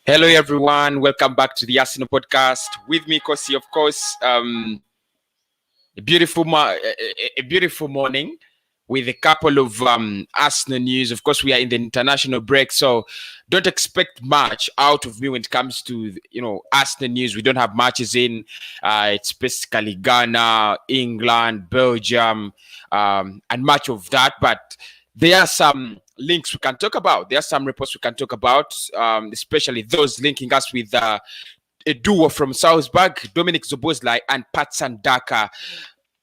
Hello, everyone. Welcome back to the Arsenal podcast. With me, Kosi, of course. A beautiful morning with a couple of Arsenal news. Of course, we are in the international break, so don't expect much out of me when it comes to Arsenal news. We don't have matches in. It's basically Ghana, England, Belgium, and much of that. But there are some links we can talk about. There are some reports we can talk about, especially those linking us with a duo from Salzburg, Daka Szoboszlai and Patson Daka.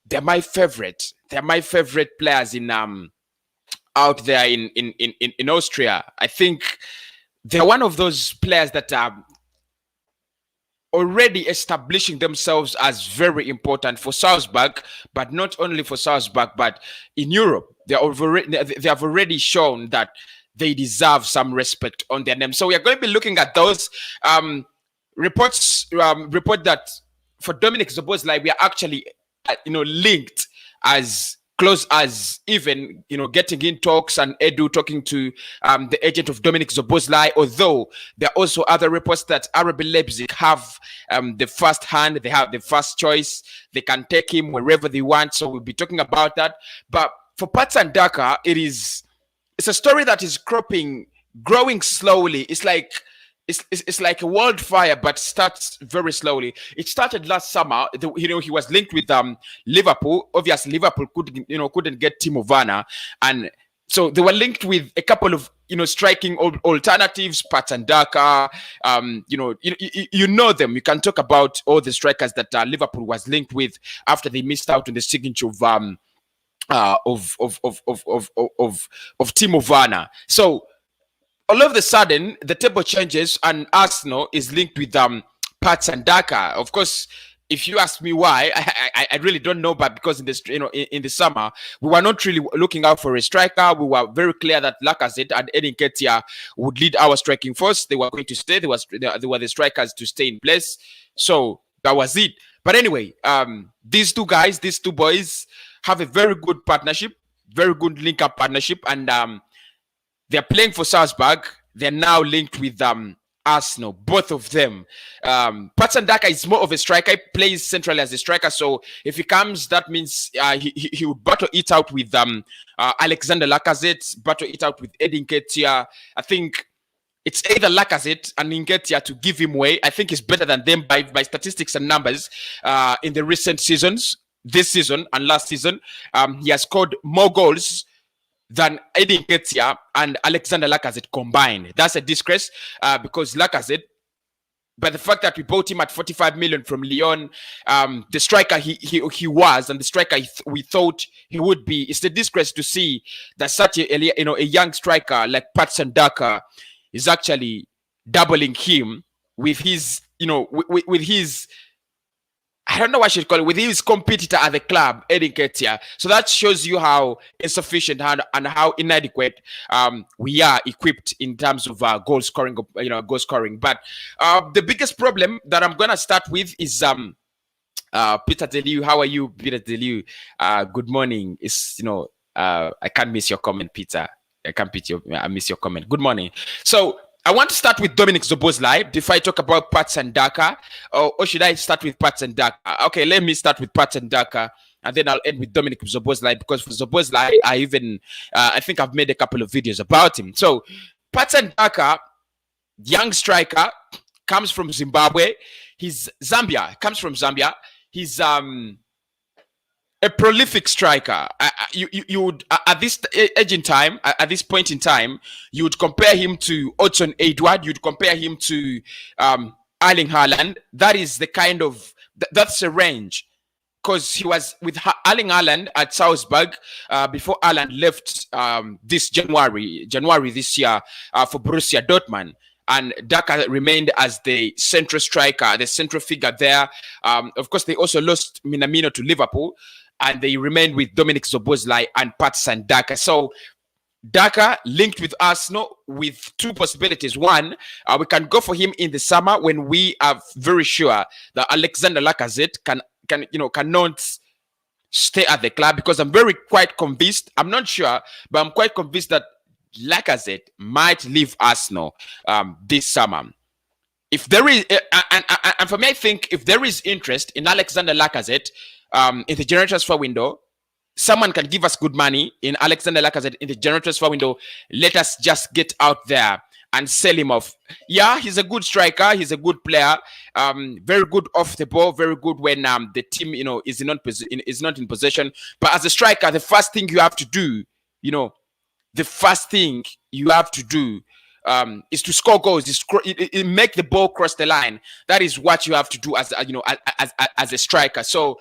They're my favorite. They're my favorite players in out there in Austria. I think they're one of those players that are already establishing themselves as very important for Salzburg, but not only for Salzburg, but in Europe. They have already shown that they deserve some respect on their name. So we are going to be looking at those reports. Report that for Daka Szoboszlai, we are actually linked as close as even getting in talks, and Edu talking to the agent of Daka Szoboszlai, although there are also other reports that RB Leipzig have the first hand, they have the first choice, they can take him wherever they want. So we'll be talking about that. But for Patson Daka, it's a story that is growing slowly. It's like a wildfire, but starts very slowly. It started last summer. He was linked with Liverpool. Obviously, Liverpool couldn't get Timo Werner, and so they were linked with a couple of striking alternatives. Patson Daka, you know them. You can talk about all the strikers that Liverpool was linked with after they missed out on the signature of Timo Werner. So all of a sudden, the table changes and Arsenal is linked with Patson Daka. Of course, if you ask me why, I really don't know. But because in the summer, we were not really looking out for a striker. We were very clear that Lacazette and Edin Ketia would lead our striking force. They were going to stay. They were the strikers to stay in place. So that was it. But anyway, these two boys have a very good partnership, very good link-up partnership, and they're playing for Salzburg. They're now linked with Arsenal, both of them. Patson Daka is more of a striker. He plays centrally as a striker. So if he comes, that means he would battle it out with Alexander Lacazette, battle it out with Edin Ketia. I think it's either Lacazette and Nketiah to give him way. I think he's better than them by statistics and numbers in the recent seasons. This season and last season, he has scored more goals than Edin Ketia and Alexander Lacazette combined. That's a disgrace because Lacazette, by the fact that we bought him at 45 million from Lyon, the striker he was and the striker we thought he would be, it's a disgrace to see that such a young striker like Patson Daka is actually doubling him with his with his, I don't know what I should call it, with his competitor at the club, Edin Ketia. So that shows you how insufficient and how inadequate we are equipped in terms of goal scoring. But the biggest problem that I'm gonna start with is Peter Deliu. How are you, Peter Deliu? Good morning. It's I can't miss your comment, Peter. I miss your comment. Good morning. So I want to start with Daka Szoboszlai before I talk about Patson Daka, or should I start with Patson Daka? Okay, let me start with Patson Daka, and then I'll end with Daka Szoboszlai, because for Szoboszlai, I think I've made a couple of videos about him. So Patson Daka, young striker, comes from Zimbabwe. He's comes from Zambia. He's a prolific striker. You would at this age in time, at this point in time, you would compare him to Otson Edward. You'd compare him to Erling Haaland. That is the kind of that's a range, because he was with Erling Haaland at Salzburg before Haaland left this January this year for Borussia Dortmund. And Daka remained as the central striker, the central figure there. Of course, they also lost Minamino to Liverpool, and they remained with Daka Szoboszlai and Patson Daka. So Daka linked with Arsenal with two possibilities. One, we can go for him in the summer when we are very sure that Alexander Lacazette cannot stay at the club, because I'm quite convinced. I'm not sure, but I'm quite convinced that Lacazette might leave Arsenal this summer. if there is, and for me, I think if there is interest in Alexander Lacazette in the January transfer window, someone can give us good money in Alexander Lacazette in the January transfer window. Let us just get out there and sell him off. Yeah, he's a good striker. He's a good player. Very good off the ball. Very good when the team, is not in possession. But as a striker, the first thing you have to do, is to score goals, make the ball cross the line. That is what you have to do as a striker. So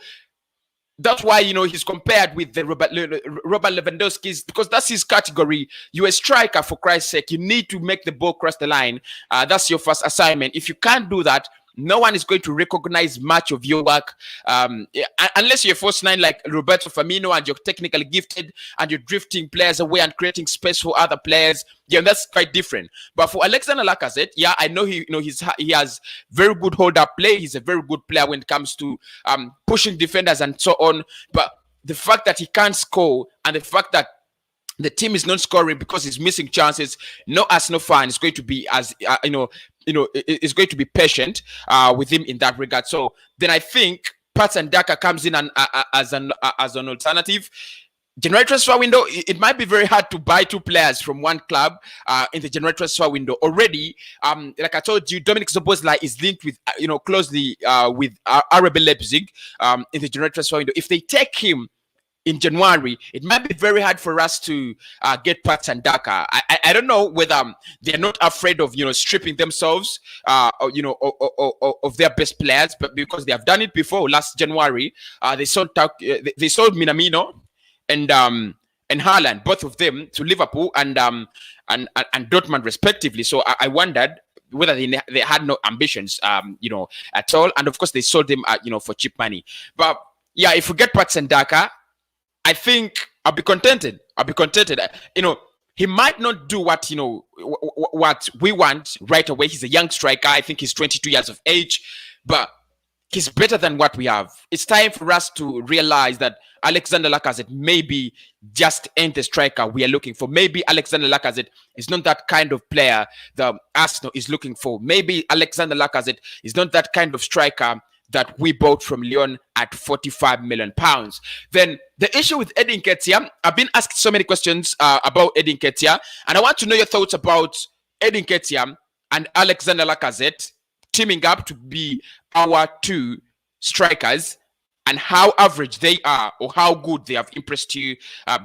that's why he's compared with the Robert Lewandowski's, because that's his category. You're a striker, for Christ's sake. You need to make the ball cross the line. That's your first assignment. If you can't do that, no one is going to recognize much of your work, unless you're a first nine like Roberto Firmino and you're technically gifted and you're drifting players away and creating space for other players. Yeah, that's quite different. But for Alexander Lacazette, yeah, I know he has very good hold-up play. He's a very good player when it comes to pushing defenders and so on. But the fact that he can't score and the fact that the team is not scoring because he's missing chances, no Arsenal fan is going to be is going to be patient with him in that regard. So then I think Patson Daka comes in as an alternative. January transfer window, it might be very hard to buy two players from one club in the January transfer window already. Like I told you, Dominic Szoboszlai is linked with closely with RB Leipzig in the January transfer window. If they take him in January, it might be very hard for us to get Patson Daka. I don't know whether they're not afraid of stripping themselves of their best players, but because they have done it before. Last January, they sold Minamino and Haaland, both of them, to Liverpool and Dortmund respectively. So I wondered whether they had no ambitions at all, and of course they sold them for cheap money. But yeah, if we get Patson Daka, I think I'll be contented. He might not do what what we want right away. He's a young striker. I think he's 22 years of age, but he's better than what we have. It's time for us to realize that Alexander Lacazette maybe just ain't the striker we are looking for. Maybe Alexander Lacazette is not that kind of player that Arsenal is looking for. Maybe Alexander Lacazette is not that kind of striker that we bought from Lyon at £45 million. Then the issue with Edin Ketia, I've been asked so many questions about Edin Ketia, and I want to know your thoughts about Edin Ketia and Alexander Lacazette teaming up to be our two strikers, and how average they are or how good they have impressed you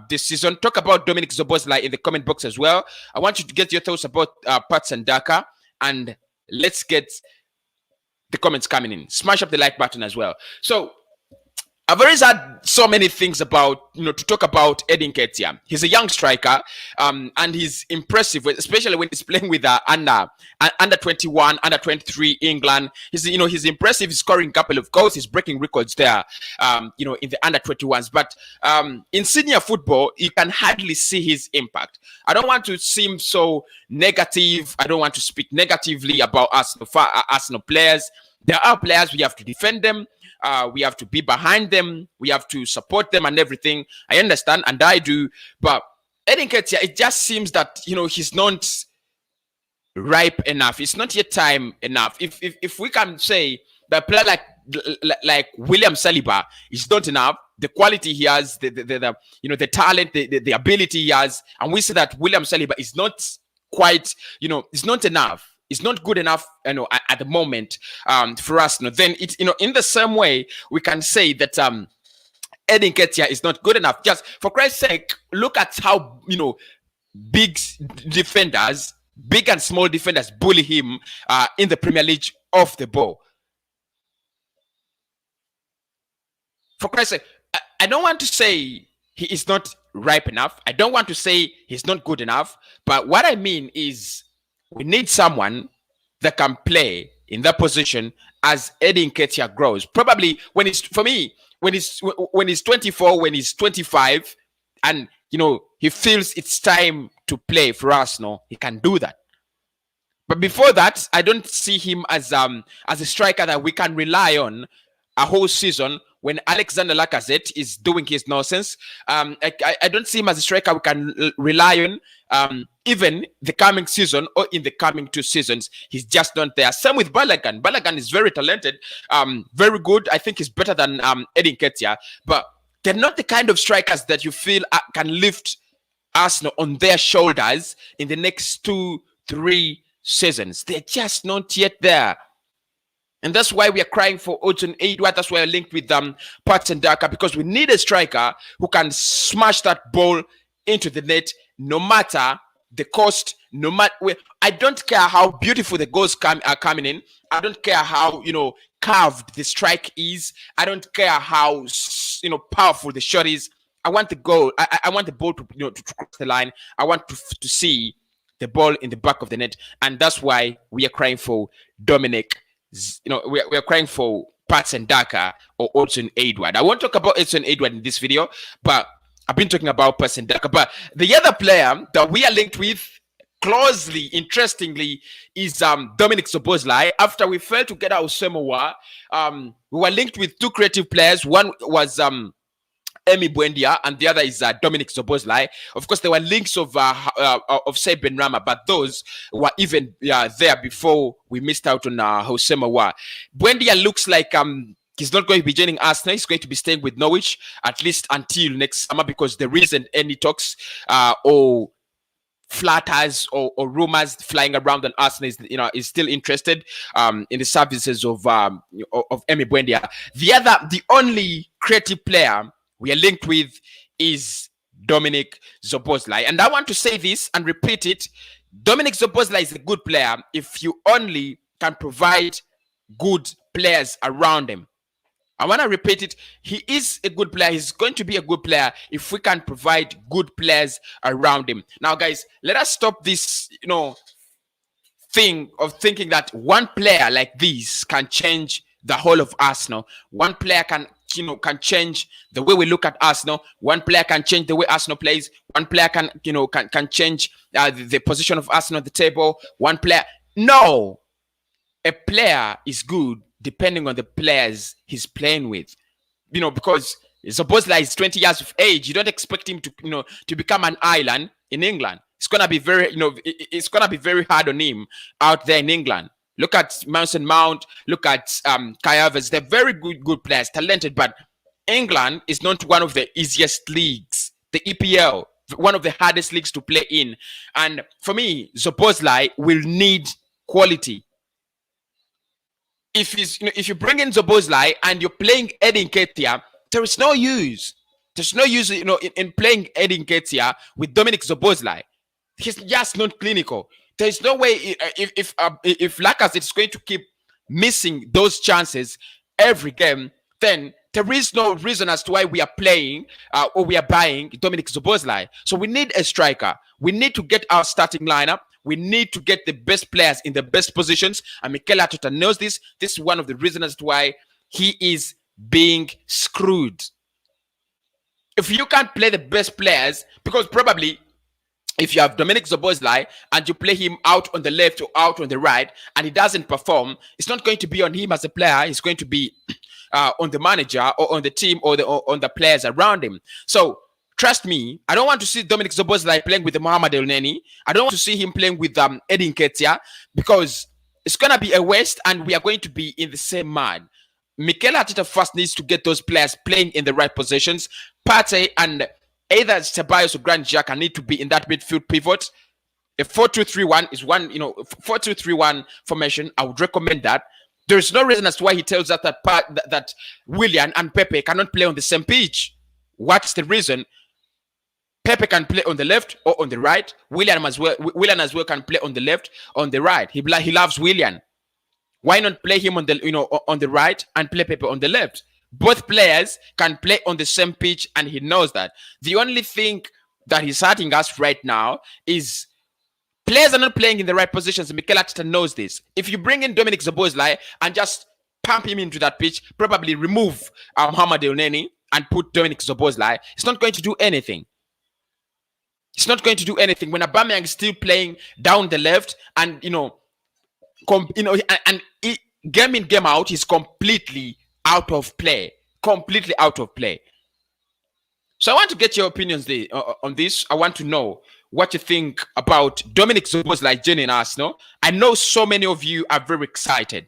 this season. Talk about Dominic Szoboszlai in the comment box as well. I want you to get your thoughts about Patson Daka, and let's get the comments coming in. Smash up the like button as well. So I've always had so many things about, to talk about Edin Ketia. He's a young striker, and he's impressive, especially when he's playing with under 21, under 23 England. He's impressive. He's scoring a couple of goals. He's breaking records there, in the under 21s. But in senior football, you can hardly see his impact. I don't want to seem so negative. I don't want to speak negatively about Arsenal players. There are players, we have to defend them. We have to be behind them. We have to support them and everything. I understand, and I do. But Edin Ketia, it just seems that he's not ripe enough. It's not yet time enough. If we can say that a player like William Saliba is not enough, the quality he has, the talent, the ability he has, and we say that William Saliba is not quite, is not enough. It's not good enough, at the moment, for us. Then it's, in the same way, we can say that Edin Ketia is not good enough. Just for Christ's sake, look at how big and small defenders bully him in the Premier League off the ball. For Christ's sake, I don't want to say he is not ripe enough. I don't want to say he's not good enough. But what I mean is, we need someone that can play in that position as Edin Ketia grows. Probably when he's 24, when he's 25, and he feels it's time to play for Arsenal, he can do that. But before that, I don't see him as a striker that we can rely on a whole season when Alexander Lacazette is doing his nonsense. I don't see him as a striker we can rely on even the coming season or in the coming 2 seasons. He's just not there. Same with Balogun. Balogun is very talented, very good. I think he's better than Edin Ketia, but they're not the kind of strikers that you feel can lift Arsenal on their shoulders in the next 2-3 seasons. They're just not yet there. And that's why we are crying for Hudson Edouard. That's why I linked with Pat and Daka, because we need a striker who can smash that ball into the net, no matter the cost. No matter, I don't care how beautiful the goals are coming in. I don't care how carved the strike is. I don't care how powerful the shot is. I want the goal. I want the ball to cross the line. I want to see the ball in the back of the net, and that's why we are crying for Dominic. We are crying for Pat and Daka or Hudson Edouard. I won't talk about Hudson Edouard in this video, but I've been talking about Pat and Daka. But the other player that we are linked with closely, interestingly, is Dominic Szoboszlai. After we failed to get our Semowa, we were linked with 2 creative players. One was Emi Buendia, and the other is Dominic Szoboszlai. Of course, there were links of Said Benrahma, but those were even there before we missed out on Jose Mawa. Buendia looks like he's not going to be joining Arsenal. He's going to be staying with Norwich at least until next summer, because there isn't any talks or flatters or rumors flying around that Arsenal is still interested in the services of Emi Buendia. The only creative player we are linked with is Dominic Szoboszlai. And I want to say this and repeat it. Dominic Szoboszlai is a good player if you only can provide good players around him. I want to repeat it. He is a good player. He's going to be a good player if we can provide good players around him. Now, guys, let us stop this, thing of thinking that one player like this can change the whole of Arsenal. One player can change the way we look at Arsenal. One player can change the way Arsenal plays. One player can change the position of Arsenal at the table. One player. No. A player is good depending on the players he's playing with. Because Szoboszlai is 20 years of age. You don't expect him to become an island in England. It's gonna be it's gonna be very hard on him out there in England. Look at Mason Mount. Look at Kai Havertz. They're very good players, talented, but England is not one of the easiest leagues. The EPL, one of the hardest leagues to play in. And for me, Szoboszlai will need quality. If you bring in Szoboszlai and you're playing Edin Ketia, there is no use. There's no use, in playing Edin Ketia with Dominic Szoboszlai. He's just not clinical. There's no way if Lacazette is going to keep missing those chances every game, then there is no reason as to why we are playing or we are buying Dominic Szoboszlai. So we need a striker. We need to get our starting lineup. We need to get the best players in the best positions. And Mikel Arteta knows this. This is one of the reasons as to why he is being screwed. If you can't play the best players, because probably if you have Dominic Szoboszlai and you play him out on the left or out on the right and he doesn't perform, it's not going to be on him as a player. It's going to be on the manager or on the team or on the players around him. So trust me, I don't want to see Dominic Szoboszlai playing with Mohamed Elneny. I don't want to see him playing with Edin Ketia, because it's going to be a waste and we are going to be in the same mud. Mikel Arteta first needs to get those players playing in the right positions. Partey and either Ceballos or Granit Xhaka need to be in that midfield pivot. A 4-2-3-1 is one, 4-2-3-1 formation. I would recommend that. There is no reason as to why he tells us that Willian and Pepe cannot play on the same pitch. What's the reason? Pepe can play on the left or on the right. Willian as well can play on the left, on the right. He loves Willian. Why not play him on the right and play Pepe on the left? Both players can play on the same pitch, and he knows that. The only thing that he's hurting us right now is players are not playing in the right positions. Mikel Arteta knows this. If you bring in Dominic Szoboszlai and just pump him into that pitch, probably remove Mohamed Elneny and put Dominic Szoboszlai, it's not going to do anything. It's not going to do anything when Aubameyang is still playing down the left, and game in, game out, he's completely out of play. completely out of play. So I want to get your opinions on this. I want to know what you think about Dominic Szoboszlai joining Arsenal. I know so many of you are very excited.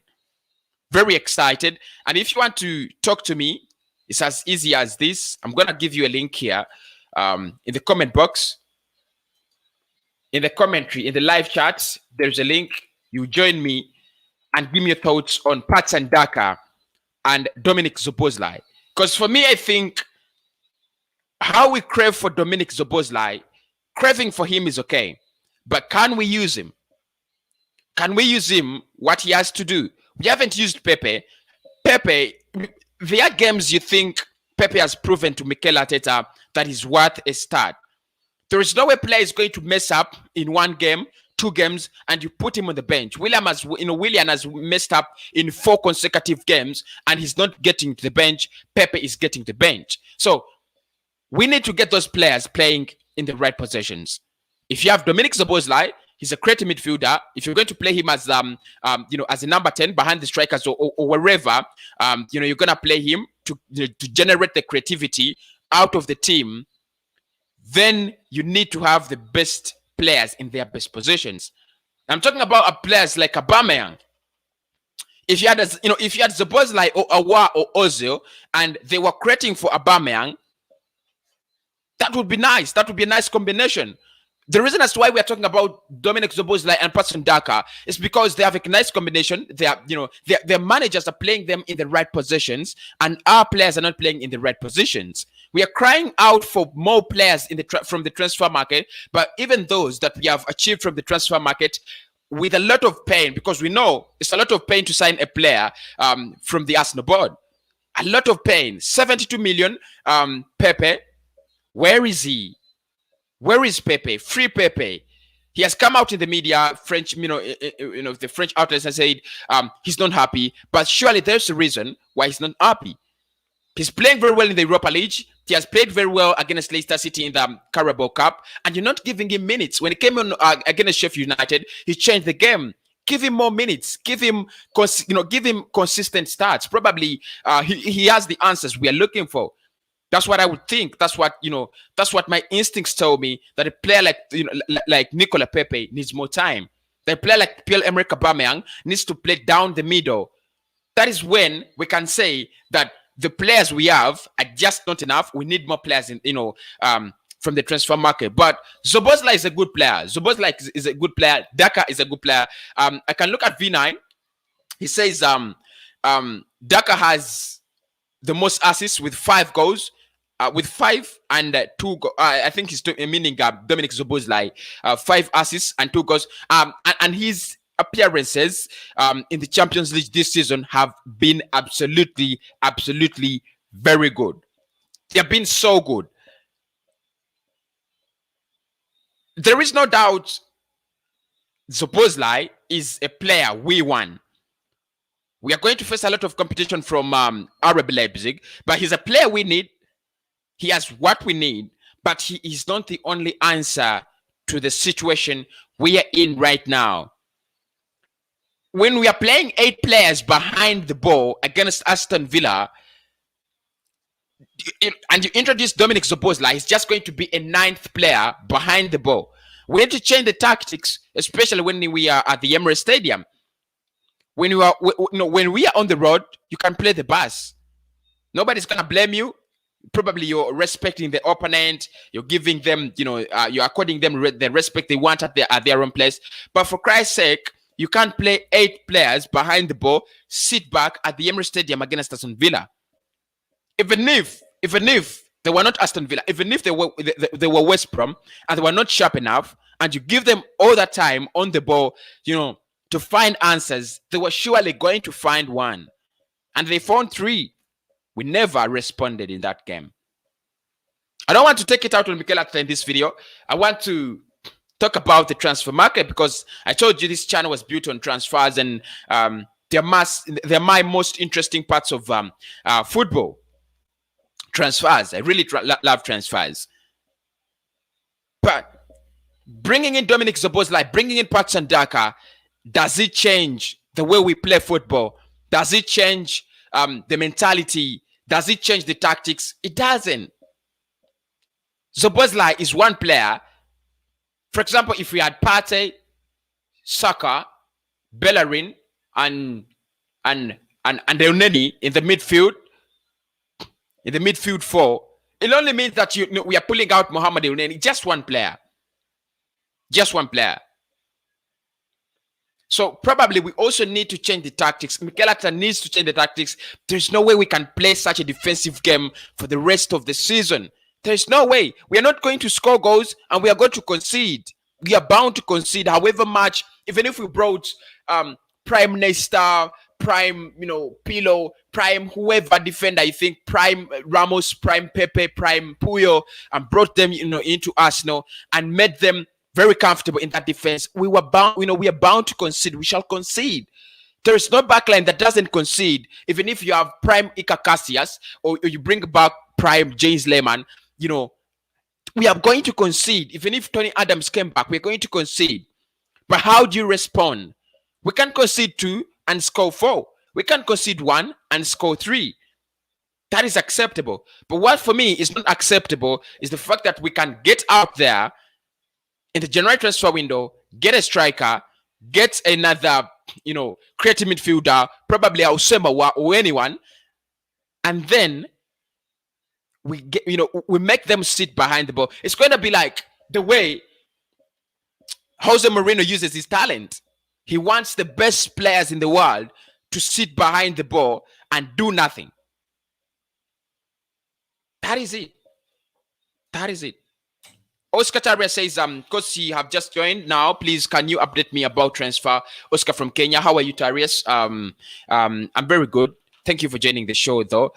Very excited. And if you want to talk to me, it's as easy as this. I'm going to give you a link here in the comment box. In the commentary, in the live chats, there's a link. You join me and give me your thoughts on Patson Daka and Dominic Szoboszlai. Because for me, I think how we crave for Dominic Szoboszlai, craving for him is okay. But can we use him? Can we use him what he has to do? We haven't used Pepe. Pepe, there are games you think Pepe has proven to Mikel Arteta that is worth a start. There is no way player is going to mess up in one game, 2 games, and you put him on the bench. William has messed up in 4 consecutive games, and he's not getting to the bench. Pepe is getting the bench. So we need to get those players playing in the right positions. If you have Dominic Szoboszlai, he's a creative midfielder. If you're going to play him as as a number 10 behind the strikers or wherever, you're going to play him to generate the creativity out of the team. Then you need to have the best players in their best positions. I'm talking about players like Aubameyang. If you had Szoboszlai or Aouar or Ozil and they were creating for Aubameyang, that would be nice. That would be a nice combination. The reason as to why we are talking about Dominic Szoboszlai and Patson Daka is because they have a nice combination. Their managers are playing them in the right positions, and our players are not playing in the right positions. We are crying out for more players from the transfer market, but even those that we have achieved from the transfer market, with a lot of pain, because we know it's a lot of pain to sign a player from the Arsenal board. A lot of pain. 72 million. Pepe. Where is he? Where is Pepe? Free Pepe. He has come out in the media, French, the French outlets, and said he's not happy. But surely there's a reason why he's not happy. He's playing very well in the Europa League. He has played very well against Leicester City in the Carabao Cup, and you're not giving him minutes. When he came on against Sheffield United, he changed the game. Give him more minutes. Give him consistent starts. Probably he has the answers we are looking for. That's what I would think. That's what my instincts tell me, that a player like Nicola Pepe needs more time. That a player like Pierre-Emerick Aubameyang needs to play down the middle. That is when we can say that the players we have are just not enough. We need more players from the transfer market. But Szoboszlai is a good player. Szoboszlai is a good player. Daka is a good player. I can look at V9. He says Daka has the most assists with 5 goals. With 5 and 2 goals. I think he's meaning Dominic Szoboszlai. 5 assists and 2 goals. And his appearances in the Champions League this season have been absolutely very good. They have been so good. There is no doubt Szoboszlai is a player we want. We are going to face a lot of competition from RB Leipzig, but he's a player we need. He has what we need, but he is not the only answer to the situation we are in right now. When we are playing 8 players behind the ball against Aston Villa, and you introduce Dominic Szoboszlai, he's just going to be a 9th player behind the ball. We need to change the tactics, especially when we are at the Emirates Stadium. When we are on the road, you can play the bus. Nobody's gonna blame you. Probably you're respecting the opponent. You're giving them, you're according them the respect they want at their own place. But for Christ's sake, you can't play 8 players behind the ball, sit back at the Emirates Stadium against Aston Villa. Even if they were not Aston Villa, even if they were West Brom and they were not sharp enough, and you give them all that time on the ball, to find answers, they were surely going to find one. And they found 3. We never responded in that game. I don't want to take it out on Mikel Arteta in this video. I want to talk about the transfer market, because I told you this channel was built on transfers, and they're my most interesting parts of football. Transfers. I really love transfers. But bringing in Dominic Szoboszlai, bringing in Patson Daka, does it change the way we play football? Does it change the mentality Does it change the tactics? It doesn't. Szoboszlai is one player. For example, if we had Partey, Saka, Bellerin, and Elneny in the midfield, four, it only means that we are pulling out Mohamed Elneny, just one player. Just one player. So probably we also need to change the tactics. Mikel Arteta needs to change the tactics. There's no way we can play such a defensive game for the rest of the season. There's no way. We are not going to score goals and we are going to concede. We are bound to concede however much, even if we brought prime Nesta, prime, Pirlo, prime whoever defender, I think, prime Ramos, prime Pepe, prime Puyo, and brought them, into Arsenal and made them very comfortable in that defense. We were bound, we are bound to concede. We shall concede. There is no backline that doesn't concede. Even if you have prime Iker Casillas or you bring back prime James Lehmann, we are going to concede. Even if Tony Adams came back, we're going to concede. But how do you respond? We can concede 2 and score 4. We can concede 1 and score 3. That is acceptable. But what for me is not acceptable is the fact that we can get out there in the January transfer window, get a striker, get another, creative midfielder, probably Ausema or anyone, and then we get, we make them sit behind the ball. It's going to be like the way Jose Mourinho uses his talent. He wants the best players in the world to sit behind the ball and do nothing. That is it. That is it. Oscar Taria says, because you have just joined now, please can you update me about transfer? Oscar from Kenya. How are you, Tarius? I'm very good. Thank you for joining the show, though.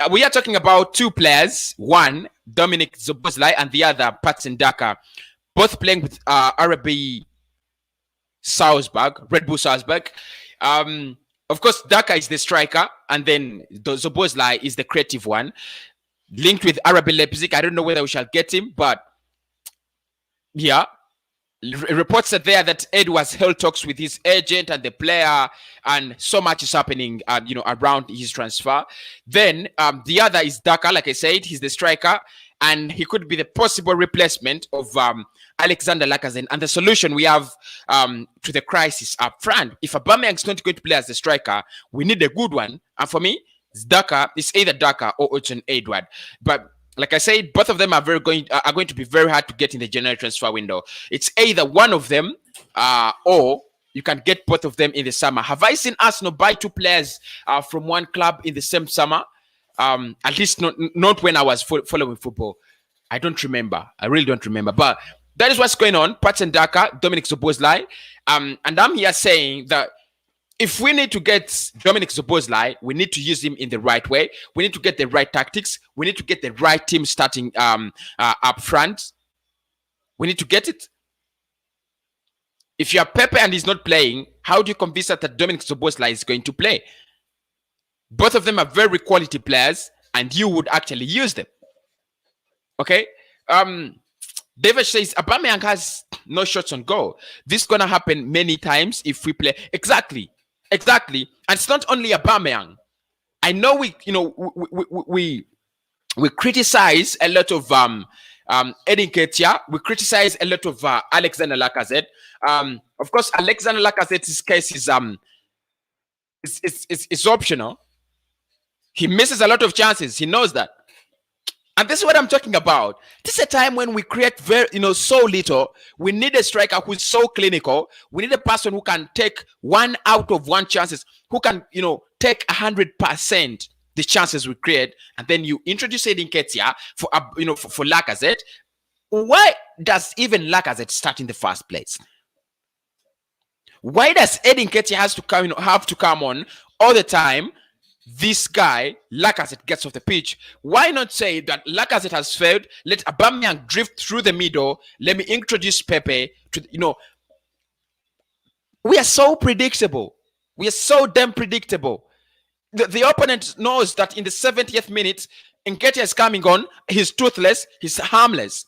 We are talking about 2 players. One, Dominic Szoboszlai, and the other, Patson Daka. Both playing with RB Salzburg, Red Bull Salzburg. Of course, Daka is the striker, and then Szoboszlai is the creative one. Linked with RB Leipzig. I don't know whether we shall get him, but yeah, reports are there that Ed was held talks with his agent and the player, and so much is happening, around his transfer. Then the other is Daka. Like I said, he's the striker, and he could be the possible replacement of Alexander Lacazette. And the solution we have to the crisis up front, if Aubameyang is not going to play as the striker, we need a good one. And for me, it's either Daka or Ochen Edward. But like I said, both of them are going to be very hard to get in the January transfer window. It's either one of them or you can get both of them in the summer. Have I seen Arsenal buy 2 players from one club in the same summer? At least not when I was following football. I don't remember. I really don't remember. But that is what's going on. Patson Daka, Dominic Szoboszlai. And I'm here saying that if we need to get Dominic Szoboszlai, we need to use him in the right way. We need to get the right tactics. We need to get the right team starting up front. We need to get it. If you are Pepe and he's not playing, how do you convince us that Dominic Szoboszlai is going to play? Both of them are very quality players, and you would actually use them. Okay? David says, Aubameyang has no shots on goal. This is going to happen many times if we play. Exactly. And it's not only Aubameyang. I know we criticize a lot of Edin Ketia. We criticize a lot of Alexander Lacazette. Of course, Alexander Lacazette's case is optional. He misses a lot of chances. He knows that. And this is what I'm talking about. This is a time when we create so little. We need a striker who's so clinical. We need a person who can take 1 out of 1 chances, who can, take 100% the chances we create. And then you introduce Edin Ketia for Lacazette. Why does even Lacazette start in the first place? Why does Edin Ketia have to come on all the time? This guy, Lacazette, gets off the pitch. Why not say that Lacazette has failed? Let Aubameyang drift through the middle. Let me introduce Pepe to, we are so predictable. We are so damn predictable. The opponent knows that in the 70th minute, Nketiah is coming on. He's toothless. He's harmless.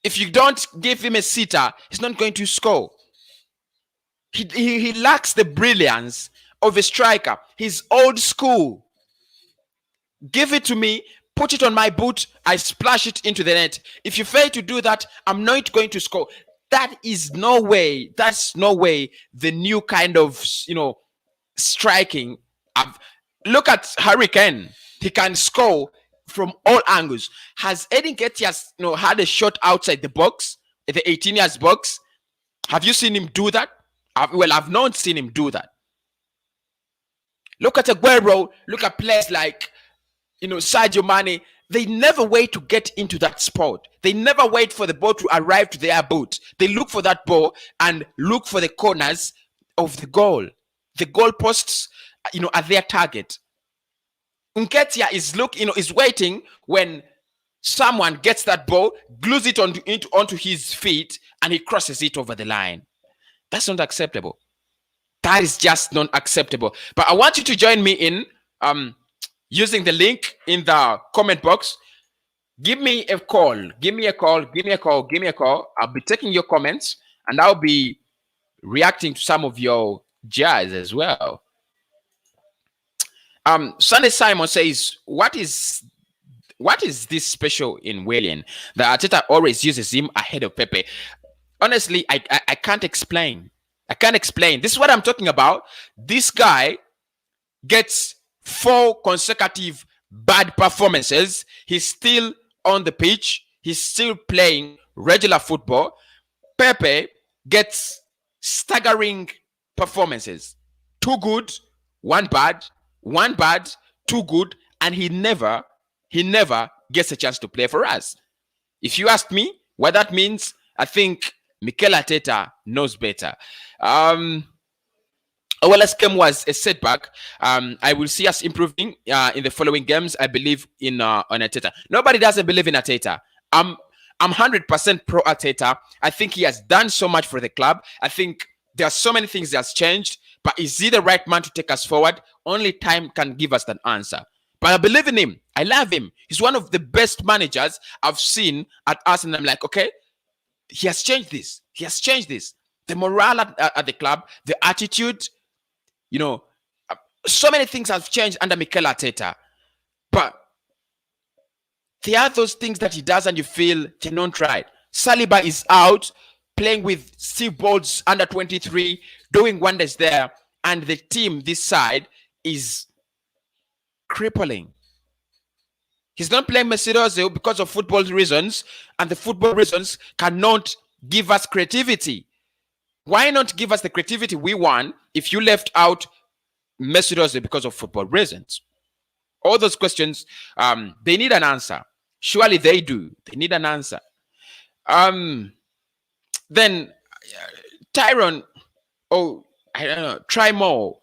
If you don't give him a sitter, he's not going to score. He lacks the brilliance of a striker. He's old school. Give it to me, put it on my boot, I splash it into the net. If you fail to do that, I'm not going to score. That is no way. That's no way the new kind of, striking. Look at Harry Kane. He can score from all angles. Has Edin Nketiah, had a shot outside the box, the 18 years box? Have you seen him do that? I've not seen him do that. Look at Aguero. Look at players like, Sadio Mane. They never wait to get into that spot. They never wait for the ball to arrive to their boot. They look for that ball and look for the corners of the goal. The goal posts, are their target. Nketiah is waiting when someone gets that ball, glues it onto his feet, and he crosses it over the line. That's not acceptable. That is just not acceptable. But I want you to join me in using the link in the comment box. Give me a call. Give me a call. Give me a call. Give me a call. I'll be taking your comments and I'll be reacting to some of your jazz as well. Sunday Simon says, what is this special in Willian that Arteta always uses him ahead of Pepe? Honestly, I can't explain. I can't explain. This is what I'm talking about. This guy gets 4 consecutive bad performances. He's still on the pitch. He's still playing regular football. Pepe gets staggering performances. 2 good, 1 bad, 1 bad, 2 good, and he never gets a chance to play for us. If you ask me what that means, I think Mikel Arteta knows better. OLS game was a setback. I will see us improving in the following games. I believe in on Arteta. Nobody doesn't believe in Arteta. I'm 100% pro Arteta. I think he has done so much for the club. I think there are so many things that has changed. But is he the right man to take us forward? Only time can give us that answer. But I believe in him. I love him. He's one of the best managers I've seen at Arsenal. I'm like, okay, he has changed this. He has changed this. The morale at the club, the attitude, so many things have changed under Mikel Arteta. But there are those things that he does and you feel they're not right. Saliba is out, playing with Steve Bold's under 23, doing wonders there. And the team this side is crippling. He's not playing Mesut Ozil because of football reasons, and the football reasons cannot give us creativity. Why not give us the creativity we want if you left out Mesut Ozil because of football reasons? All those questions, they need an answer. Surely they do. They need an answer. Then Tyrone, I don't know, try more.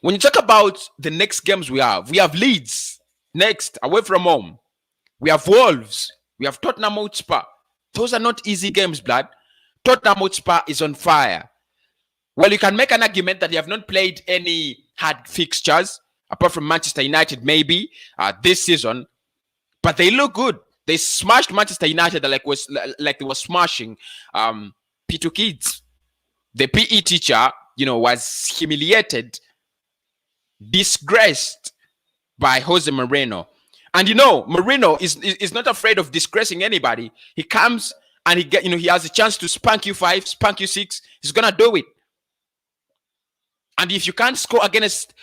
When you talk about the next games we have Leeds next, away from home. We have Wolves. We have Tottenham Hotspur. Those are not easy games, blood. Tottenham Hotspur is on fire. Well, you can make an argument that they have not played any hard fixtures, apart from Manchester United maybe, this season. But they look good. They smashed Manchester United like they were smashing P2 Kids. The PE teacher, was humiliated, disgraced by Jose Mourinho. And Mourinho is not afraid of disgracing anybody. He comes and he has a chance to spank you 5, spank you 6. He's gonna do it. And if you can't score against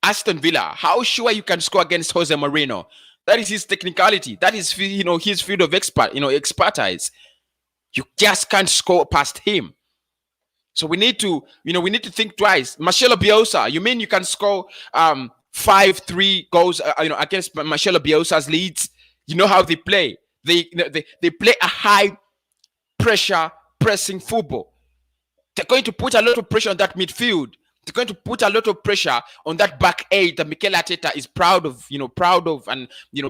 Aston Villa, how sure you can score against Jose Mourinho? That is his technicality. That is his field of expertise. You just can't score past him. So we need to think twice. Marcelo Bielsa, you mean you can score 5-3 goals against Marcelo Bielsa's Leeds? You know how they play. They play a high pressure pressing football. They're going to put a lot of pressure on that midfield. They're going to put a lot of pressure on that back eight that Mikel Arteta is proud of and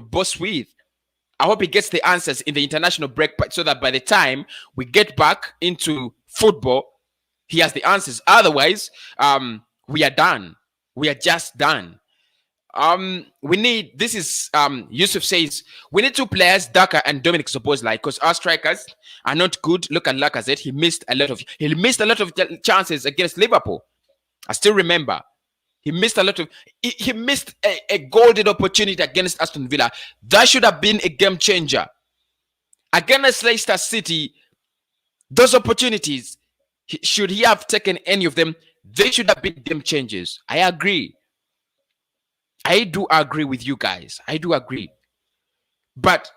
boasts with. I hope he gets the answers in the international break so that by the time we get back into football, he has the answers. Otherwise, we are done. We are just done. Yusuf says, we need 2 players, Daka and Szoboszlai, because our strikers are not good. Look at Lacazette. He missed a lot of chances against Liverpool. I still remember. He missed a lot of. He missed a golden opportunity against Aston Villa. That should have been a game changer. Against Leicester City, those opportunities, should he have taken any of them, they should have been game changers. I agree. I do agree with you guys. I do agree. But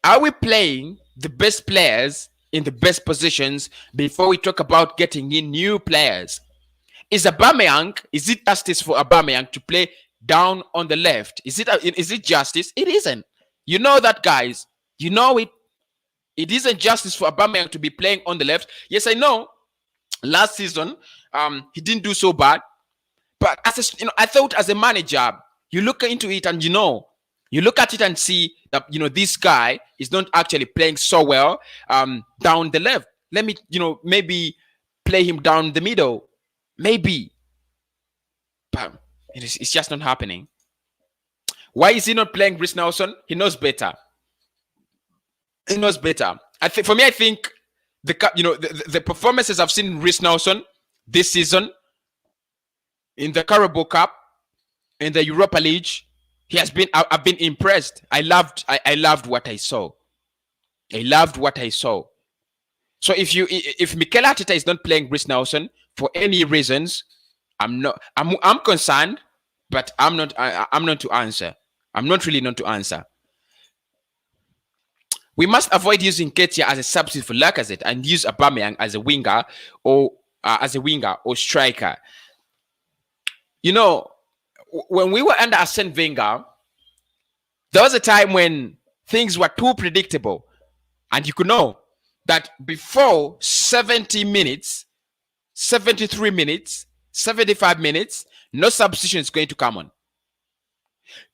are we playing the best players in the best positions before we talk about getting in new players? Is it justice for Aubameyang to play down on the left? Is it justice? It isn't. You know that, guys. You know it. It isn't justice for Aubameyang to be playing on the left. Yes, I know. Last season, he didn't do so bad. But I thought as a manager, you look into it and you look at it and see that this guy is not actually playing so well down the left. Let me maybe play him down the middle, maybe. But it's just not happening. Why is he not playing Reece Nelson? He knows better. He knows better. I think the performances I've seen Reece Nelson this season in the Carabao Cup, in the Europa League, I've been impressed. I loved what I saw. I loved what I saw. So if Mikel Arteta is not playing Reece Nelson for any reasons, I'm concerned, but I'm not to answer. I'm not really not to answer. We must avoid using Nketiah as a substitute for Lacazette and use Aubameyang as a winger or striker. When we were under Arsene Wenger, there was a time when things were too predictable, and you could know that before 70 minutes, 73 minutes, 75 minutes, no substitution is going to come on.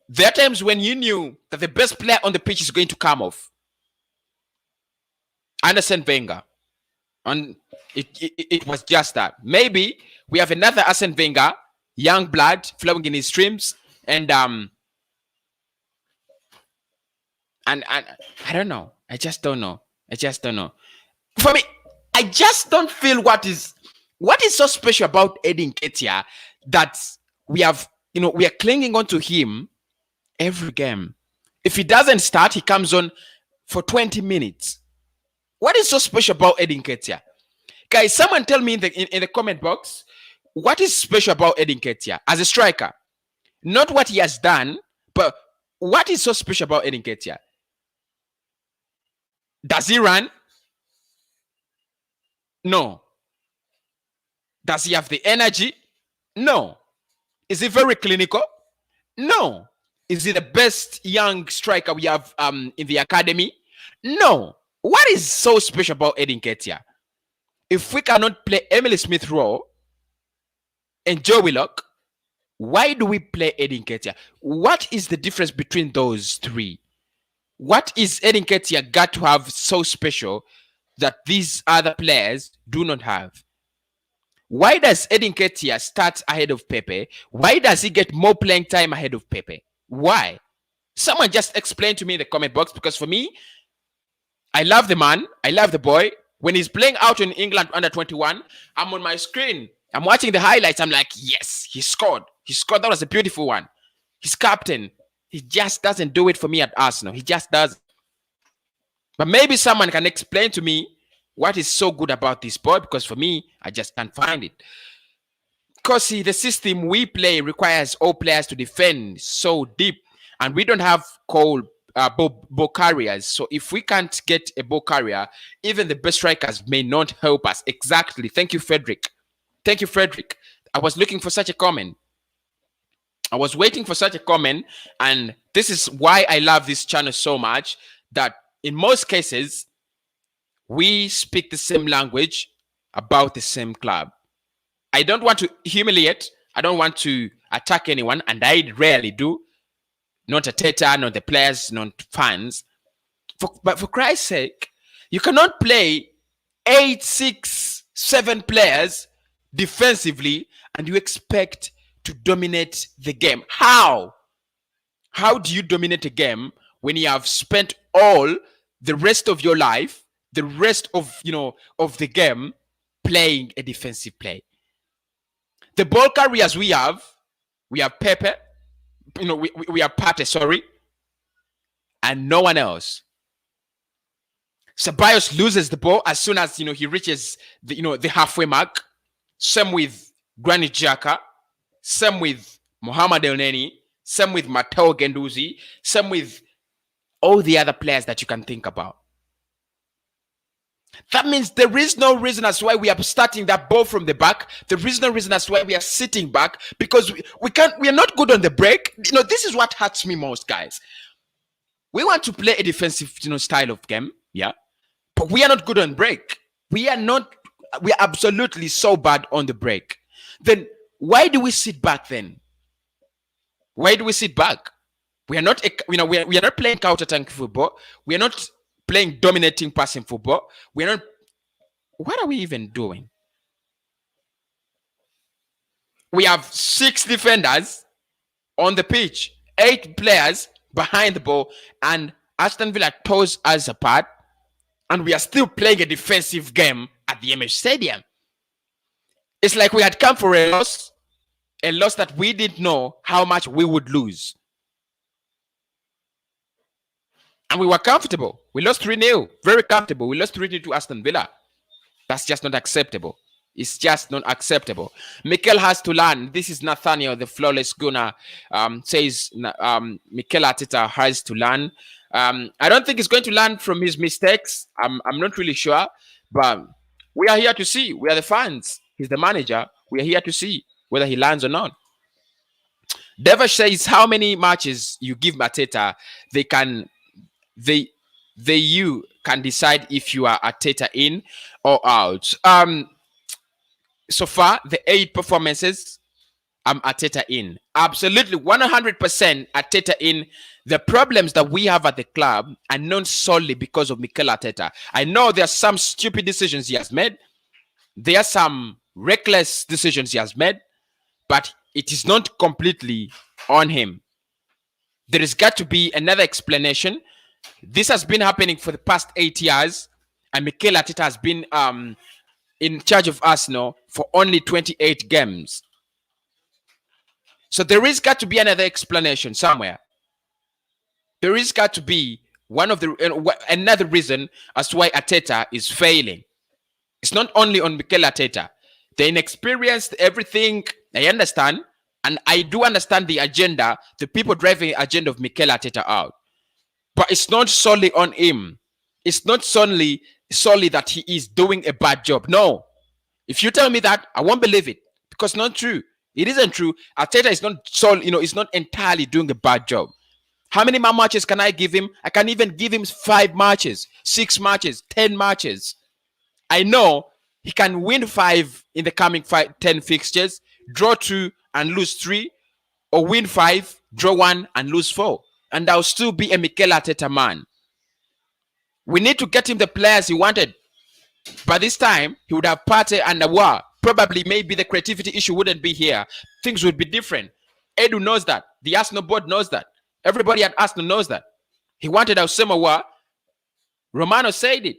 There are times when you knew that the best player on the pitch is going to come off. Arsene Wenger, and it was just that. Maybe we have another Arsene Wenger, young blood flowing in his streams, and I don't know. I just don't know. For me, I just don't feel what is so special about Eddie Nketiah that we are clinging on to him every game. If he doesn't start, he comes on for 20 minutes. What is so special about Eddie Nketiah? Guys, someone tell me in the comment box, what is special about Eddie Nketiah as a striker? Not what he has done, but what is so special about Eddie Nketiah? Does he run? No. Does he have the energy? No. Is he very clinical? No. Is he the best young striker we have in the academy? No. What is so special about Eddie Nketiah? If we cannot play Emily Smith-Rowe and Joe Willock, why do we play Eddie Nketiah? What is the difference between those three? What is Eddie Nketiah got to have so special that these other players do not have? Why does Eddie Nketiah start ahead of Pepe? Why does he get more playing time ahead of Pepe? Why? Someone just explain to me in the comment box, because for me, I love the man. I love the boy. When he's playing out in England under 21, I'm on my screen. I'm watching the highlights. I'm like, yes, he scored. He scored. That was a beautiful one. He's captain. He just doesn't do it for me at Arsenal. He just does. But maybe someone can explain to me what is so good about this boy, because for me, I just can't find it. Because see, the system we play requires all players to defend so deep, and we don't have ball carriers. So if we can't get a ball carrier, even the best strikers may not help us. Exactly. Thank you, Frederick. Thank you, Frederick. I was looking for such a comment. I was waiting for such a comment, and this is why I love this channel so much, that in most cases, we speak the same language about the same club. I don't want to humiliate. I don't want to attack anyone, and I rarely do. Not Arteta, not the players, not fans. But for Christ's sake, you cannot play 8, 6, 7 players defensively and you expect to dominate the game. How? How do you dominate a game when you have spent all the rest of your life, the rest of the game, playing a defensive play? The ball carriers we have, we have Pepe, we have Pate, sorry, and no one else. Ceballos loses the ball as soon as he reaches the halfway mark. Same with Granit Xhaka, same with Mohamed Elneny, same with Matteo Guendouzi, same with all the other players that you can think about. That means there is no reason as to why we are starting that ball from the back. There is no reason as to why we are sitting back, because we are not good on the break. This is what hurts me most, guys. We want to play a defensive style of game, yeah, but we are not good on break. We are absolutely so bad on the break. Then why do we sit back then? Why do we sit back? We are not, we are not playing counter-attacking football. We are not playing dominating passing football. We are not. What are we even doing? We have 6 defenders on the pitch, 8 players behind the ball, and Aston Villa toes us apart, and we are still playing a defensive game at the MH Stadium. It's like we had come for a loss that we didn't know how much we would lose. And we were comfortable. We lost 3-0. Very comfortable. We lost 3-0 to Aston Villa. That's just not acceptable. It's just not acceptable. Mikel has to learn. This is Nathaniel, the flawless gunner, says Mikel Arteta has to learn. I don't think he's going to learn from his mistakes. I'm not really sure. But we are here to see. We are the fans. He's the manager. We are here to see whether he learns or not. Devesh says, how many matches you give Arteta, you can decide if you are Arteta in or out. So far, the 8 performances, I'm Arteta in. Absolutely, 100% Arteta in. The problems that we have at the club are not solely because of Mikel Arteta. I know there are some stupid decisions he has made. There are some reckless decisions he has made, but it is not completely on him. There has got to be another explanation. This has been happening for the past 8 years, and Mikel Arteta has been in charge of Arsenal for only 28 games. So there is got to be another explanation somewhere. There is got to be another reason as to why Arteta is failing. It's not only on Mikel Arteta. The inexperienced, everything, I understand. And I do understand the agenda, the people driving the agenda of Mikel Arteta out. But it's not solely on him. It's not solely that he is doing a bad job. No. If you tell me that, I won't believe it. Because it's not true. It isn't true. Arteta is not is not entirely doing a bad job. How many more matches can I give him? I can even give him 5 matches, 6 matches, 10 matches. I know he can win 5 in the coming 10 fixtures, draw 2 and lose 3, or win 5, draw 1 and lose 4. And I'll still be a Mikel Arteta man. We need to get him the players he wanted. By this time, he would have Partey and Aouar. Probably, maybe the creativity issue wouldn't be here. Things would be different. Edu knows that. The Arsenal board knows that. Everybody at Arsenal knows that. He wanted Aouar. Romano said it.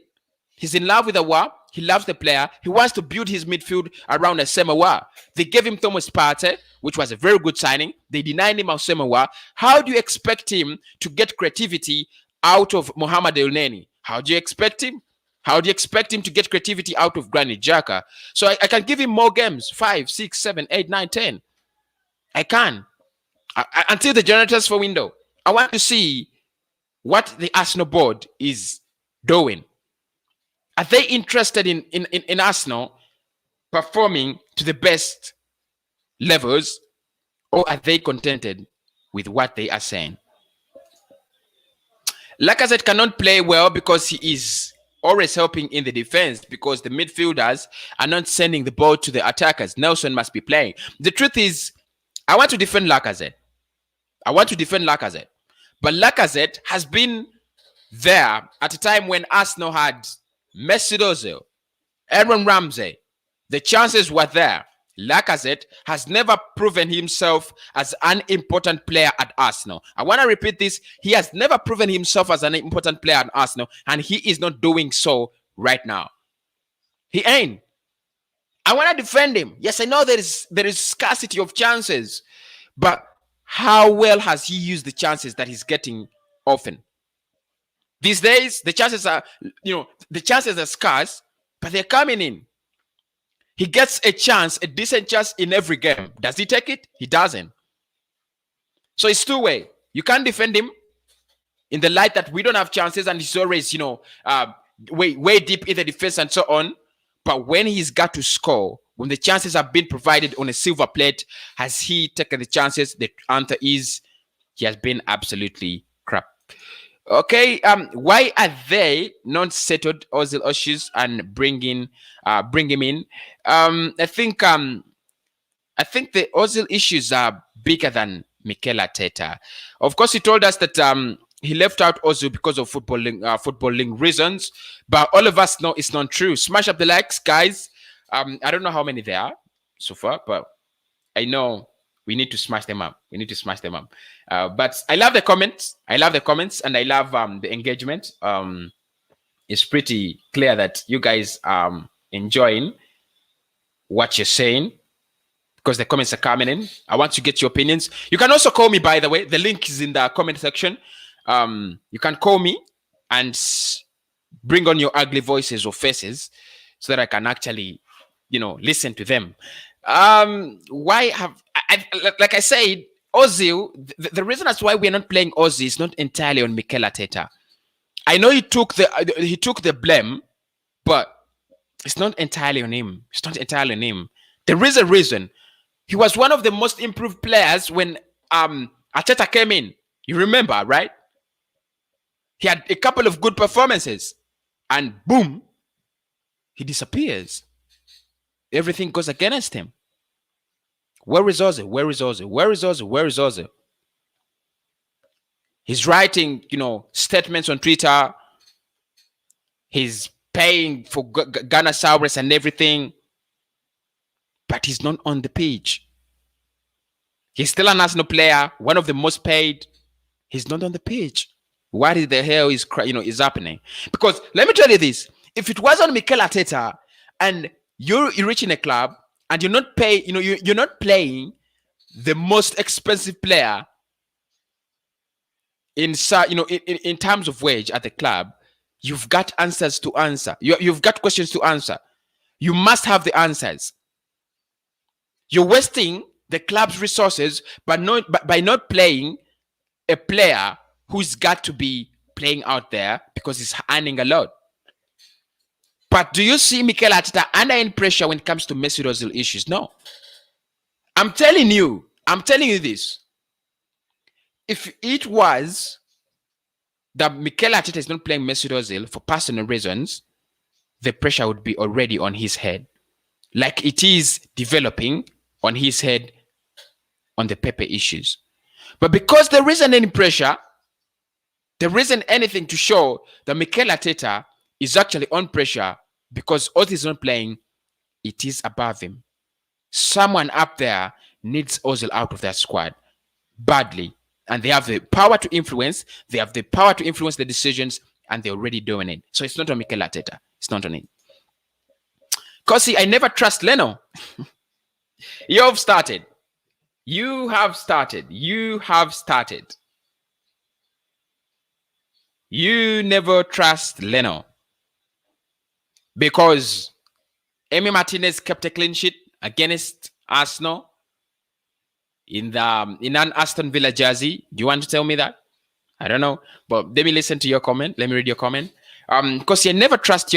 He's in love with Aouar. He loves the player. He wants to build his midfield around Aouar. They gave him Thomas Partey, which was a very good signing. They denied him Aouar. How do you expect him to get creativity out of Mohamed Elneny? How do you expect him? How do you expect him to get creativity out of Granit Xhaka? So I can give him more games, 5, 6, 7, 8, 9, 10. I can. Until the January transfer window. I want to see what the Arsenal board is doing. Are they interested in Arsenal performing to the best levels, or are they contented with what they are saying? Lacazette cannot play well because he is always helping in the defense, because the midfielders are not sending the ball to the attackers. Nelson must be playing. The truth is, I want to defend Lacazette. But Lacazette has been there at a time when Arsenal had Mesut Ozil, Aaron Ramsey. The chances were there. Lacazette has never proven himself as an important player at Arsenal. I want to repeat this. He has never proven himself as an important player at Arsenal, and he is not doing so right now. He ain't. I want to defend him. Yes, I know there is scarcity of chances, But how well has he used the chances that he's getting often? These days, the chances are, the chances are scarce, but they're coming in. He gets a chance, a decent chance in every game. Does he take it? He doesn't. So it's two-way. You can't defend him in the light that we don't have chances and he's always, way deep in the defense and so on. But when he's got to score, when the chances have been provided on a silver plate, has he taken the chances? The answer is he has been absolutely crap. Okay, why are they not settled Ozil issues and bring him in? I think the Ozil issues are bigger than Mikel Arteta. Of course, he told us that he left out Ozil because of footballing reasons, but all of us know it's not true. Smash up the likes, guys. I don't know how many there are so far, but I know we need to smash them up. But I love the comments. And I love the engagement. It's pretty clear that you guys are enjoying what you're saying because the comments are coming in. I want to get your opinions. You can also call me, by the way. The link is in the comment section. You can call me and bring on your ugly voices or faces so that I can actually, listen to them. Why have like I said, Ozil, the reason that's why we're not playing Ozil is not entirely on Mikel Arteta. I know he took the blame, but it's not entirely on him. There is a reason. He was one of the most improved players when Arteta came in. You remember, right? He had a couple of good performances, and boom, he disappears. Everything goes against him. Where is Ozil? He's writing, statements on Twitter. He's paying for Ghana Saurus and everything. But he's not on the pitch. He's still an Arsenal player, one of the most paid. He's not on the pitch. What the hell is happening? Because let me tell you this: if it wasn't Mikel Arteta and you're reaching a club and you're not playing the most expensive player in terms of wage at the club, you've got answers to answer. You've got questions to answer. You must have the answers. You're wasting the club's resources by not playing a player who's got to be playing out there because he's earning a lot. But do you see Mikel Arteta under any pressure when it comes to Mesut Ozil issues? No. I'm telling you this. If it was that Mikel Arteta is not playing Mesut Ozil for personal reasons, the pressure would be already on his head. Like it is developing on his head on the Pepe issues. But because there isn't any pressure, there isn't anything to show that Mikel Arteta is actually on pressure because Ozil is not playing, it is above him. Someone up there needs Ozil out of that squad badly. And they have the power to influence. They have the power to influence the decisions, and they're already doing it. So it's not on Mikel Arteta. It's not on him. Kosi, I never trust Leno. You have started. You never trust Leno. Because Emi Martinez kept a clean sheet against Arsenal in an Aston Villa jersey. Do you want to tell me that? I don't know. But let me listen to your comment. Let me read your comment. Because you never trust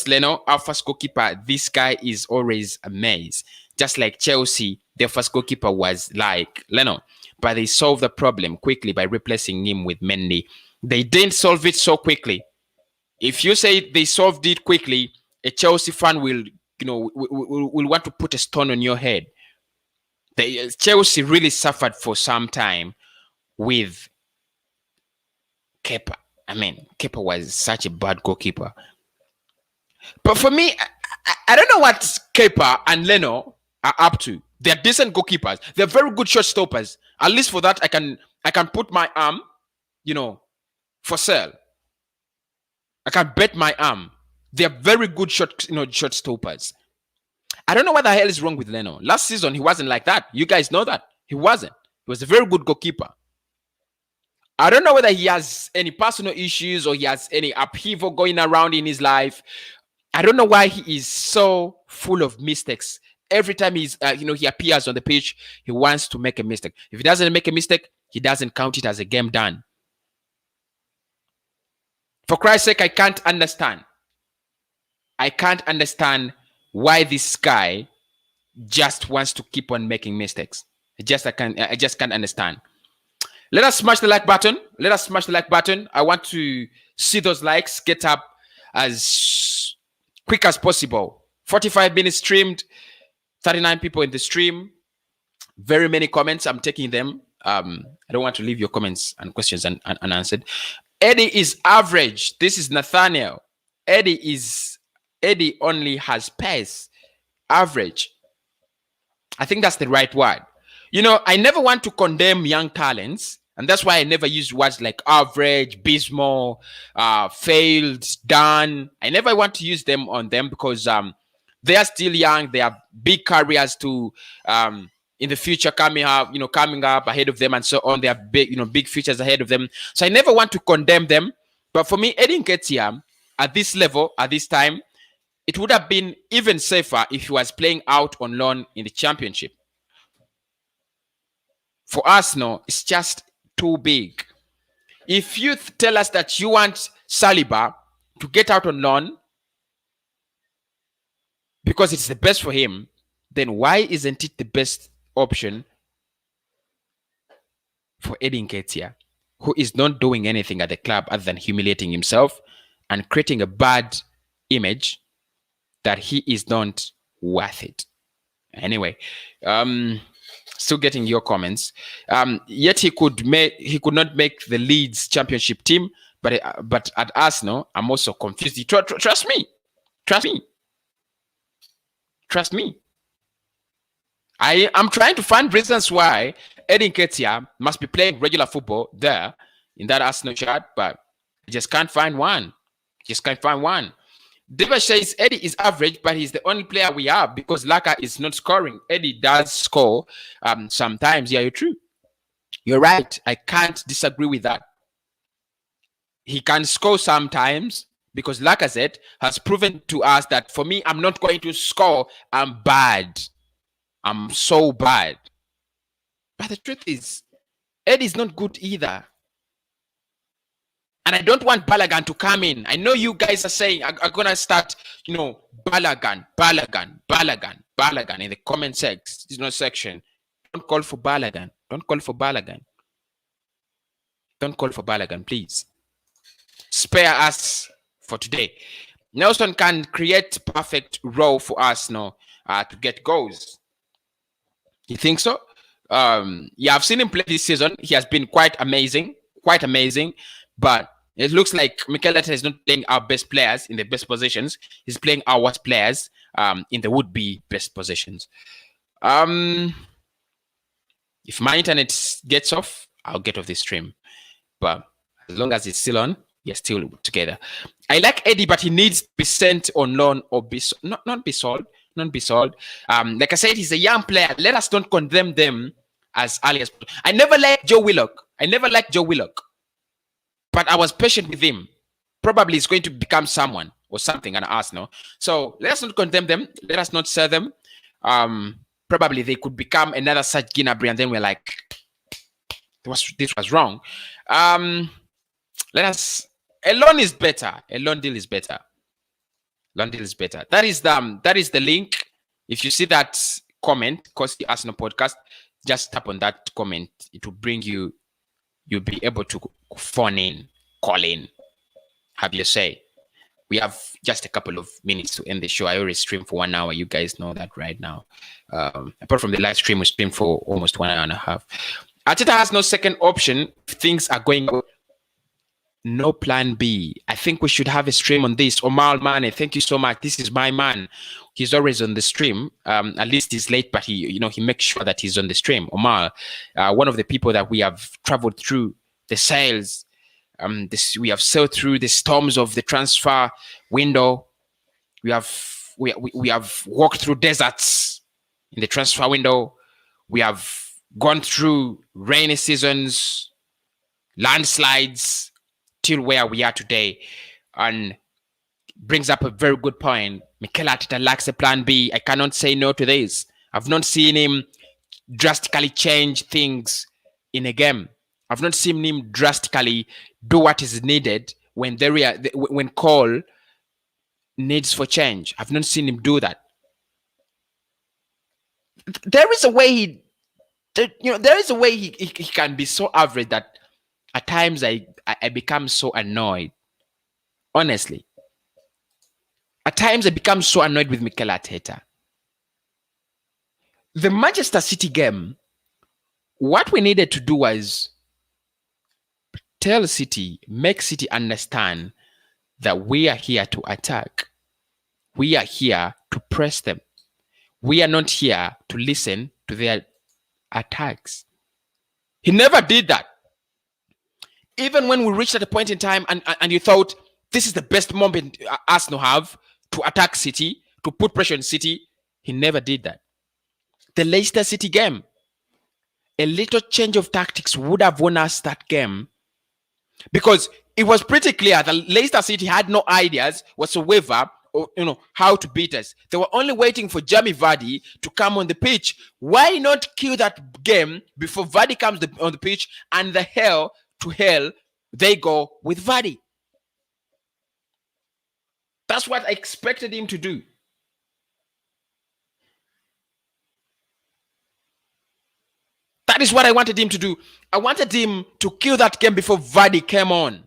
Leno, our first goalkeeper. This guy is always a maze. Just like Chelsea, their first goalkeeper was like Leno. But they solved the problem quickly by replacing him with Mendy. They didn't solve it so quickly. If you say they solved it quickly, a Chelsea fan will want to put a stone on your head. Chelsea really suffered for some time with Kepa. I mean, Kepa was such a bad goalkeeper. But for me, I don't know what Kepa and Leno are up to. They're decent goalkeepers. They're very good shot stoppers. At least for that, I can put my arm, for sale. I can bet my arm. They're very good shot stoppers. I don't know what the hell is wrong with Leno. Last season, he wasn't like that. You guys know that. He wasn't. He was a very good goalkeeper. I don't know whether he has any personal issues or he has any upheaval going around in his life. I don't know why he is so full of mistakes. Every time he appears on the pitch, he wants to make a mistake. If he doesn't make a mistake, he doesn't count it as a game done. For Christ's sake, I can't understand. I can't understand why this guy just wants to keep on making mistakes. I just can't understand. Let us smash the like button. Let us smash the like button. I want to see those likes get up as quick as possible. 45 minutes streamed, 39 people in the stream. Very many comments. I'm taking them. I don't want to leave your comments and questions unanswered. Eddie is average. This is Nathaniel. Eddie only has pace. Average. I think that's the right word. I never want to condemn young talents. And that's why I never use words like average, abysmal, failed, done. I never want to use them on them because they are still young. They have big careers to in the future coming up ahead of them and so on. They have big futures ahead of them. So I never want to condemn them. But for me, Eddie Nketiah, at this level, at this time, it would have been even safer if he was playing out on loan in the championship. For Arsenal, it's just too big. If you tell us that you want Saliba to get out on loan because it's the best for him, then why isn't it the best option for Eddie Nketiah, who is not doing anything at the club other than humiliating himself and creating a bad image that he is not worth it? Anyway, still getting your comments. Yet he could not make the Leeds championship team, but at Arsenal, I'm also confused. Trust me. I'm trying to find reasons why Eddie Nketiah must be playing regular football there in that Arsenal chart, but I just can't find one. David says Eddie is average, but he's the only player we have because Laka is not scoring. Eddie does score sometimes. Yeah, you're true. You're right. I can't disagree with that. He can score sometimes because Lacazette has proven to us that for me, I'm not going to score. I'm bad. I'm so bad. But the truth is, Eddie's not good either. And I don't want Balogun to come in. I know you guys are saying, I'm going to start, Balogun in the comment section. Don't call for Balogun. Don't call for Balogun, please. Spare us for today. Nelson can create perfect role for Arsenal to get goals. You think so? Yeah, I've seen him play this season. He has been quite amazing. But it looks like Mikel Arteta is not playing our best players in the best positions. He's playing our worst players in the would-be best positions. If my internet gets off, I'll get off this stream. But as long as it's still on, we're still together. I like Eddie, but he needs to be sent on loan or not be sold. Like I said, he's a young player. Let us not condemn them as early as possible. I never liked Joe Willock. But I was patient with him. Probably he's going to become someone or something at Arsenal. So let us not condemn them. Let us not sell them. Probably they could become another Serge Gnabry, and then we're like, this was wrong. A loan is better. A loan deal is better. That is the link. If you see that comment, cause the Arsenal podcast, just tap on that comment. It will bring you. You'll be able to phone in, call in, have your say. We have just a couple of minutes to end the show. I already stream for 1 hour. You guys know that right now. Apart from the live stream, we stream for almost 1 hour and a half. Arteta has no second option if things are going well. No plan B. I think we should have a stream on this. Omar Mane, thank you so much. This is my man. He's always on the stream. At least he's late, but he makes sure that he's on the stream. Omar, one of the people that we have traveled through the sails. We have sailed through the storms of the transfer window. We have walked through deserts in the transfer window. We have gone through rainy seasons, landslides, till where we are today. And brings up a very good point. Mikel Arteta lacks a plan B. I cannot say no to this. I've not seen him drastically change things in a game. I've not seen him drastically do what is needed when when call needs for change. I've not seen him do that. There is a way he can be so average that at times I become so annoyed. Honestly, at times I become so annoyed with Mikel Arteta. The Manchester City game, what we needed to do was tell City, make City understand that we are here to attack. We are here to press them. We are not here to listen to their attacks. He never did that. Even when we reached at a point in time and you thought this is the best moment Arsenal have to attack City, to put pressure on City, he never did that. The Leicester City game, a little change of tactics would have won us that game, because it was pretty clear that Leicester City had no ideas whatsoever or, how to beat us. They were only waiting for Jamie Vardy to come on the pitch. Why not kill that game before Vardy comes on the pitch, and the hell to hell they go with Vardy? That's what I expected him to do. That is what I wanted him to do. I wanted him to kill that game before Vardy came on.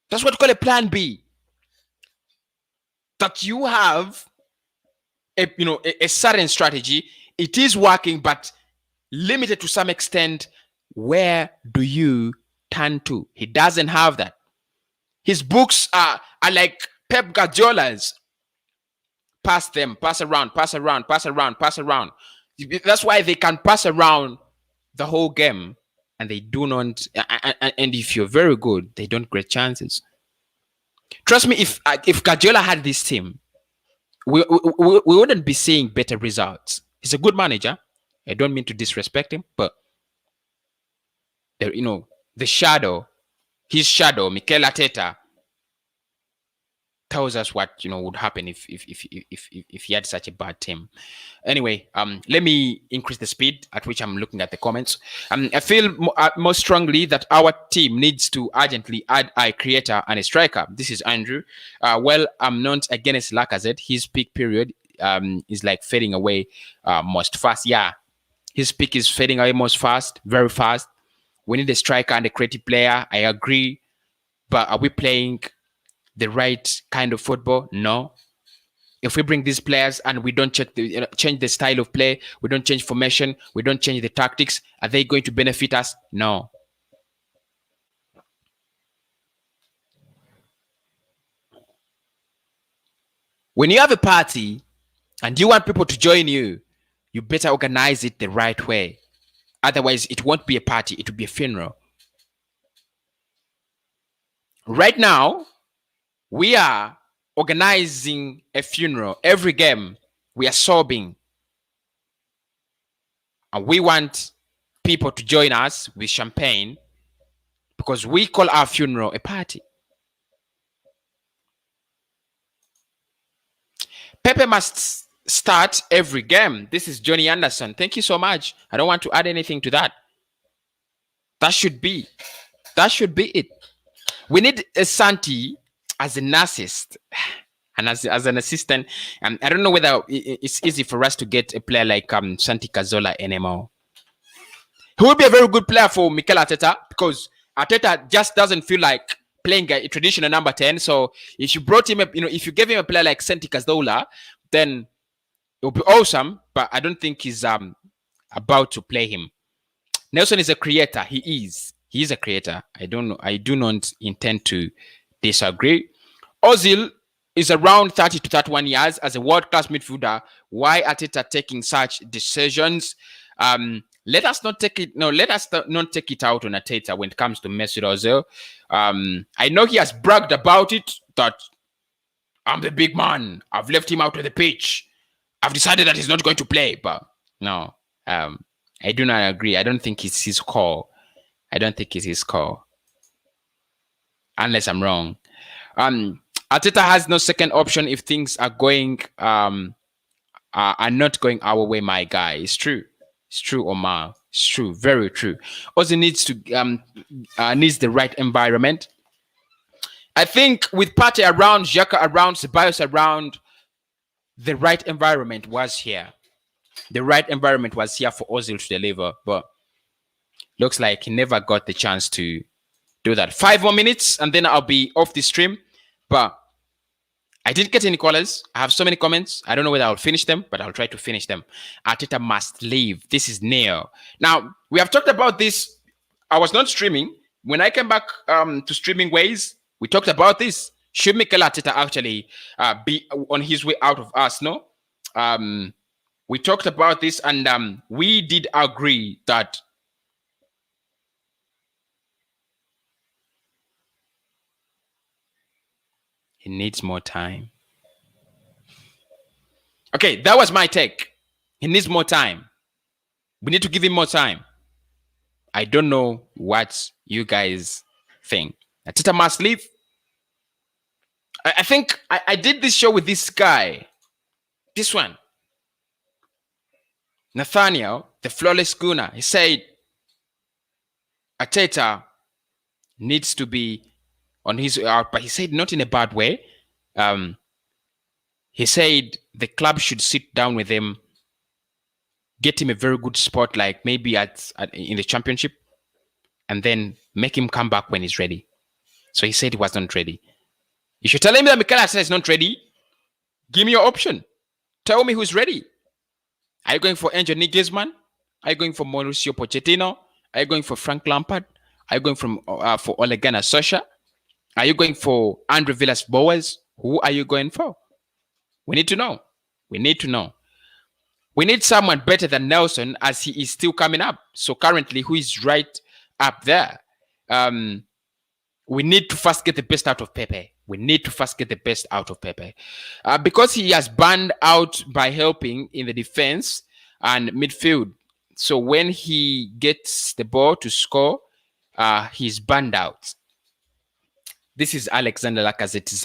That's what we call a plan B. That you have a certain strategy. It is working, but limited to some extent. Where do you turn to? He doesn't have that. His books are like Pep Guardiola's. Pass them, pass around, pass around, pass around, pass around. That's why they can pass around the whole game, and they do not. And if you're very good, they don't get chances. Trust me, if Guardiola had this team, we wouldn't be seeing better results. He's a good manager. I don't mean to disrespect him, but his shadow, Mikel Arteta, tells us what would happen if he had such a bad team. Anyway, let me increase the speed at which I'm looking at the comments. I feel more strongly that our team needs to urgently add a creator and a striker. This is Andrew. Well, I'm not against Lacazette. His peak period is like fading away most fast. Yeah, his peak is fading away most fast, very fast. We need a striker and a creative player. I agree, but are we playing the right kind of football? No. If we bring these players and we don't change the style of play, we don't change formation, we don't change the tactics, are they going to benefit us? No. When you have a party and you want people to join you, you better organize it the right way. Otherwise, it won't be a party, it will be a funeral. Right now, we are organizing a funeral. Every game, we are sobbing. And we want people to join us with champagne because we call our funeral a party. Pepe must start every game. This is Johnny Anderson. Thank you so much. I don't want to add anything to that. That should be it. We need a Santi as an assist and as an assistant. I don't know whether it's easy for us to get a player like Santi Cazorla anymore. He will be a very good player for Mikel Arteta because Arteta just doesn't feel like playing a traditional number 10. So if you brought him, if you gave him a player like Santi Cazorla, then it will be awesome. But I don't think he's about to play him. Nelson is a creator. He is a creator. I do not intend to disagree. Ozil is around 30 to 31 years as a world-class midfielder. Why Arteta taking such decisions? Let us not take it. No, let us not take it out on Arteta when it comes to Mesut Ozil. I know he has bragged about it that I'm the big man. I've left him out of the pitch. I've decided that he's not going to play. But no, I do not agree. I don't think it's his call. I don't think it's his call. Unless I'm wrong. Arteta has no second option if things are going are not going our way, my guy. It's true. It's true, Omar. It's true. Very true. Also needs to needs the right environment. I think with Partey around, Xhaka around, Ceballos around, the right environment was here. The right environment was here for Ozil to deliver, but looks like he never got the chance to do that. 5 more minutes and then I'll be off the stream. But I didn't get any callers. I have so many comments. I don't know whether I'll finish them, but I'll try to finish them. Arteta must leave. This is Neo. Now, we have talked about this. I was not streaming. When I came back to streaming ways, we talked about this. Should Mikel Arteta actually be on his way out of Arsenal? We talked about this and we did agree that he needs more time. Okay, that was my take. He needs more time. We need to give him more time. I don't know what you guys think. Arteta must leave. I think I did this show with this guy. This one. Nathaniel, the flawless Gunner. He said Arteta needs to be on his out, but he said not in a bad way. He said the club should sit down with him, get him a very good spot, like maybe in the championship, and then make him come back when he's ready. So he said he was not ready. You should tell him that Mikel Arteta is not ready. Give me your option. Tell me who's ready. Are you going for Angel Nagelsmann? Are you going for Mauricio Pochettino? Are you going for Frank Lampard? Are you going for Ole Gunnar Solskjaer? Are you going for Andre Villas-Boas? Who are you going for? We need to know. We need to know. We need someone better than Nelson as he is still coming up. So currently, who is right up there? We need to first get the best out of Pepe. We need to first get the best out of Pepe. Because he has burned out by helping in the defense and midfield. So when he gets the ball to score, he's burned out. This is Alexander Lacazette's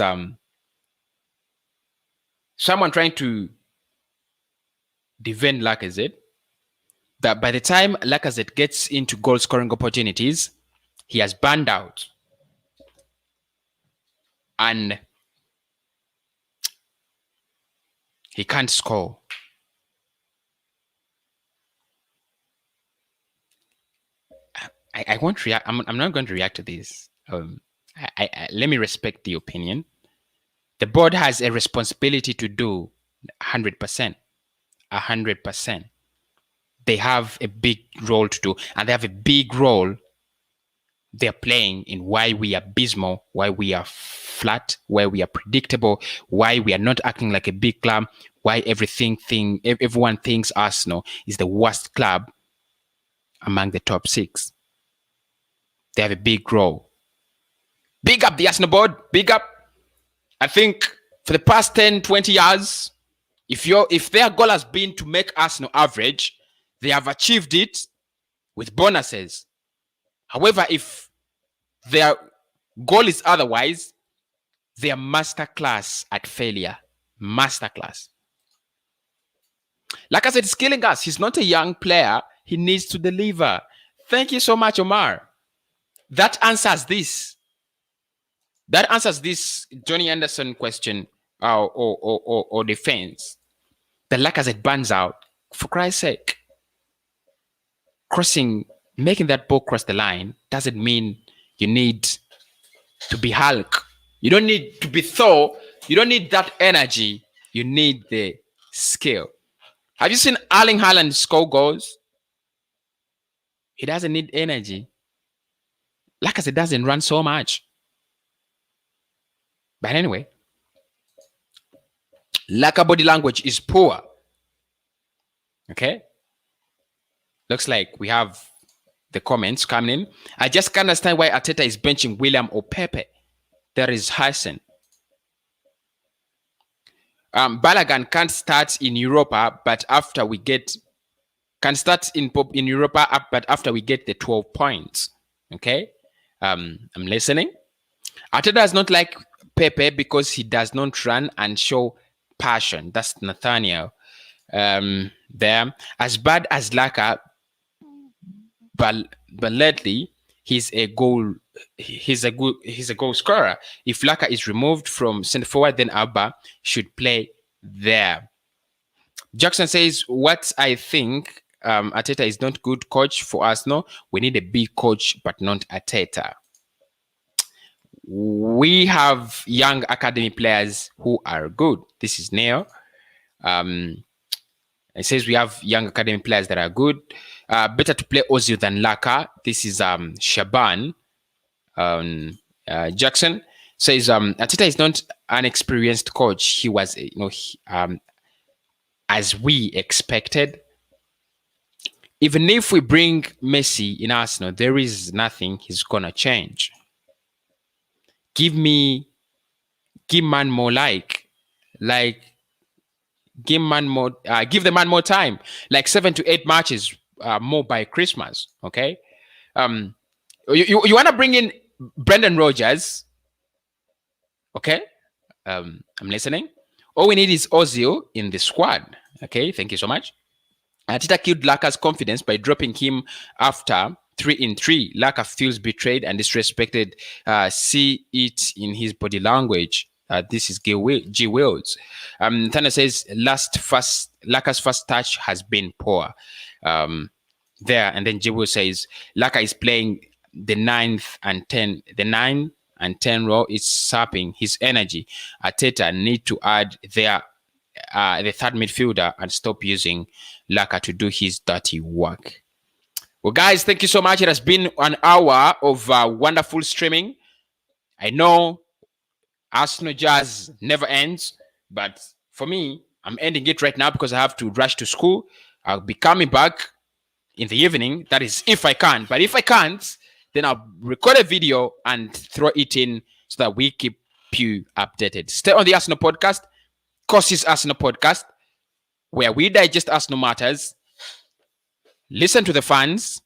someone trying to defend Lacazette. That by the time Lacazette gets into goal scoring opportunities, he has burned out. And he can't score. I won't react. I'm not going to react to this. Let me respect the opinion. The board has a responsibility to do 100%. 100%. They have a big role to do, and they have a big role they're playing in why we are abysmal, why we are flat, why we are predictable, why we are not acting like a big club, why everyone thinks Arsenal is the worst club among the top 6. They have a big role. Big up the Arsenal board. Big up. I think for the past 10, 20 years, if their goal has been to make Arsenal average, they have achieved it with bonuses. However, if their goal is otherwise, they are masterclass at failure. Masterclass. Like I said, it's killing us. He's not a young player. He needs to deliver. Thank you so much, Omar. That answers this. That answers this Johnny Anderson question or defense. The Lacazette burns out. For Christ's sake. Making that ball cross the line doesn't mean you need to be Hulk. You don't need to be Thor. You don't need that energy. You need the skill. Have you seen Erling Haaland score goals? He doesn't need energy. Lacazette doesn't run so much. But anyway, Laka body language is poor. Okay? Looks like we have the comments coming in. I just can't understand why Arteta is benching William or Pepe. There is Hassan. Balogun can't start in Europa, but after we get can start in Europa, but after we get the 12 points. Okay, I'm listening. Arteta does not like Pepe because he does not run and show passion. That's Nathaniel. There, as bad as Laka, but lately he's a goal scorer. If Laka is removed from centre forward, then Abba should play there. Jackson says, what I think, Arteta is not good coach for us. No, we need a big coach, but not Arteta. We have young academy players who are good. This is Neo. It says we have young academy players that are good. Better to play Ozil than Laka. This is Shaban. Jackson says Arteta is not an experienced coach. He was, as we expected. Even if we bring Messi in Arsenal, there is nothing he's gonna change. Give man more give the man more time, like 7 to 8 matches more by Christmas. Okay, you want to bring in Brendan Rodgers? Okay, I'm listening. All we need is Ozil in the squad. Okay, thank you so much. Arteta killed Laka's confidence by dropping him after 3-3. Laka feels betrayed and disrespected. See it in his body language. This is G. Wills. Tana says Laka's first touch has been poor. There, and then G. Wills says Laka is playing the 9 and 10 role is sapping his energy. Arteta need to add the third midfielder and stop using Laka to do his dirty work. Well, guys, thank you so much. It has been an hour of wonderful streaming. I know Arsenal Jazz never ends, but for me, I'm ending it right now because I have to rush to school. I'll be coming back in the evening. That is if I can. But if I can't, then I'll record a video and throw it in so that we keep you updated. Stay on the Arsenal podcast, Courses Arsenal podcast, where we digest Arsenal matters, listen to the fans,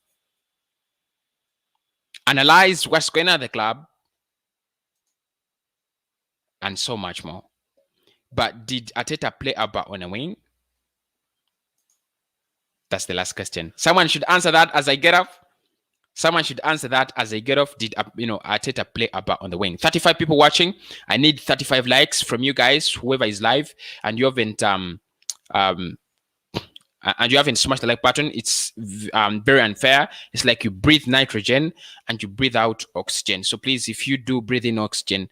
analyze what's going on at the club, and so much more. But did Arteta play about on a wing? That's the last question. Someone should answer that as I get off. Someone should answer that as I get off. Did Arteta play about on the wing? 35 people watching. I need 35 likes from you guys, whoever is live, and you haven't smashed the like button. It's very unfair. It's like you breathe nitrogen and you breathe out oxygen. So please, if you do breathe in oxygen,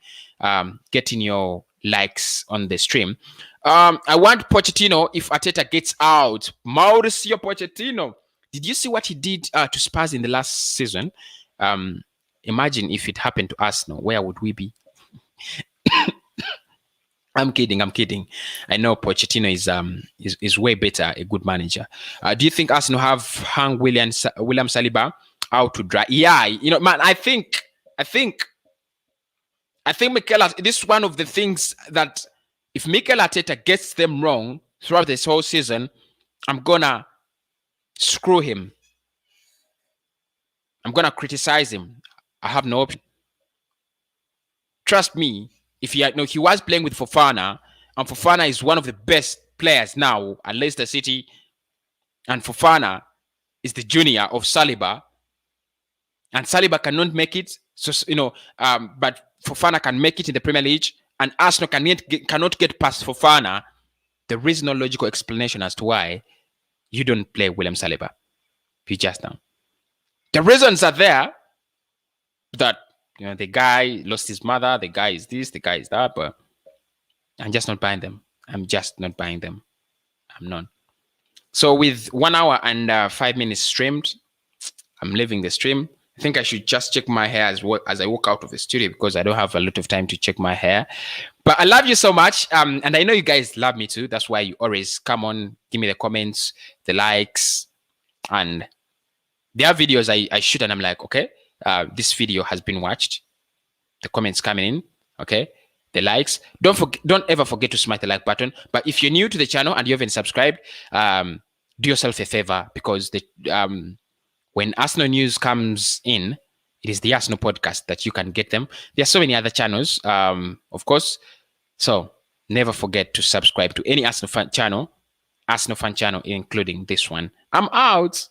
get in your likes on the stream. I want Pochettino if Arteta gets out. Mauricio Pochettino. Did you see what he did to Spurs in the last season? Imagine if it happened to us now. Where would we be? I'm kidding. I know Pochettino is way better, a good manager. Do you think Arsenal have hung William Saliba out to dry? Yeah, man, I think Mikel Arteta, this is one of the things that if Mikel Arteta gets them wrong throughout this whole season, I'm gonna screw him. I'm gonna criticize him. I have no option. Trust me. If he was playing with Fofana, and Fofana is one of the best players now at Leicester City, and Fofana is the junior of Saliba, and Saliba cannot make it. So but Fofana can make it in the Premier League, and Arsenal cannot get past Fofana. There is no logical explanation as to why you don't play William Saliba. You just don't. The reasons are there that the guy lost his mother, the guy is this, the guy is that, but I'm just not buying them. I'm not. So with 1 hour and 5 minutes streamed, I'm leaving the stream. I think I should just check my hair as I walk out of the studio because I don't have a lot of time to check my hair. But I love you so much. And I know you guys love me too. That's why you always come on, give me the comments, the likes. And there are videos I shoot and I'm like, okay, this video has been watched. The comments coming in, okay? The likes. Don't ever forget to smash the like button. But if you're new to the channel and you haven't subscribed, do yourself a favor, because when Arsenal news comes in, it is the Arsenal podcast that you can get them. There are so many other channels, of course. So never forget to subscribe to any Arsenal fan channel, including this one. I'm out.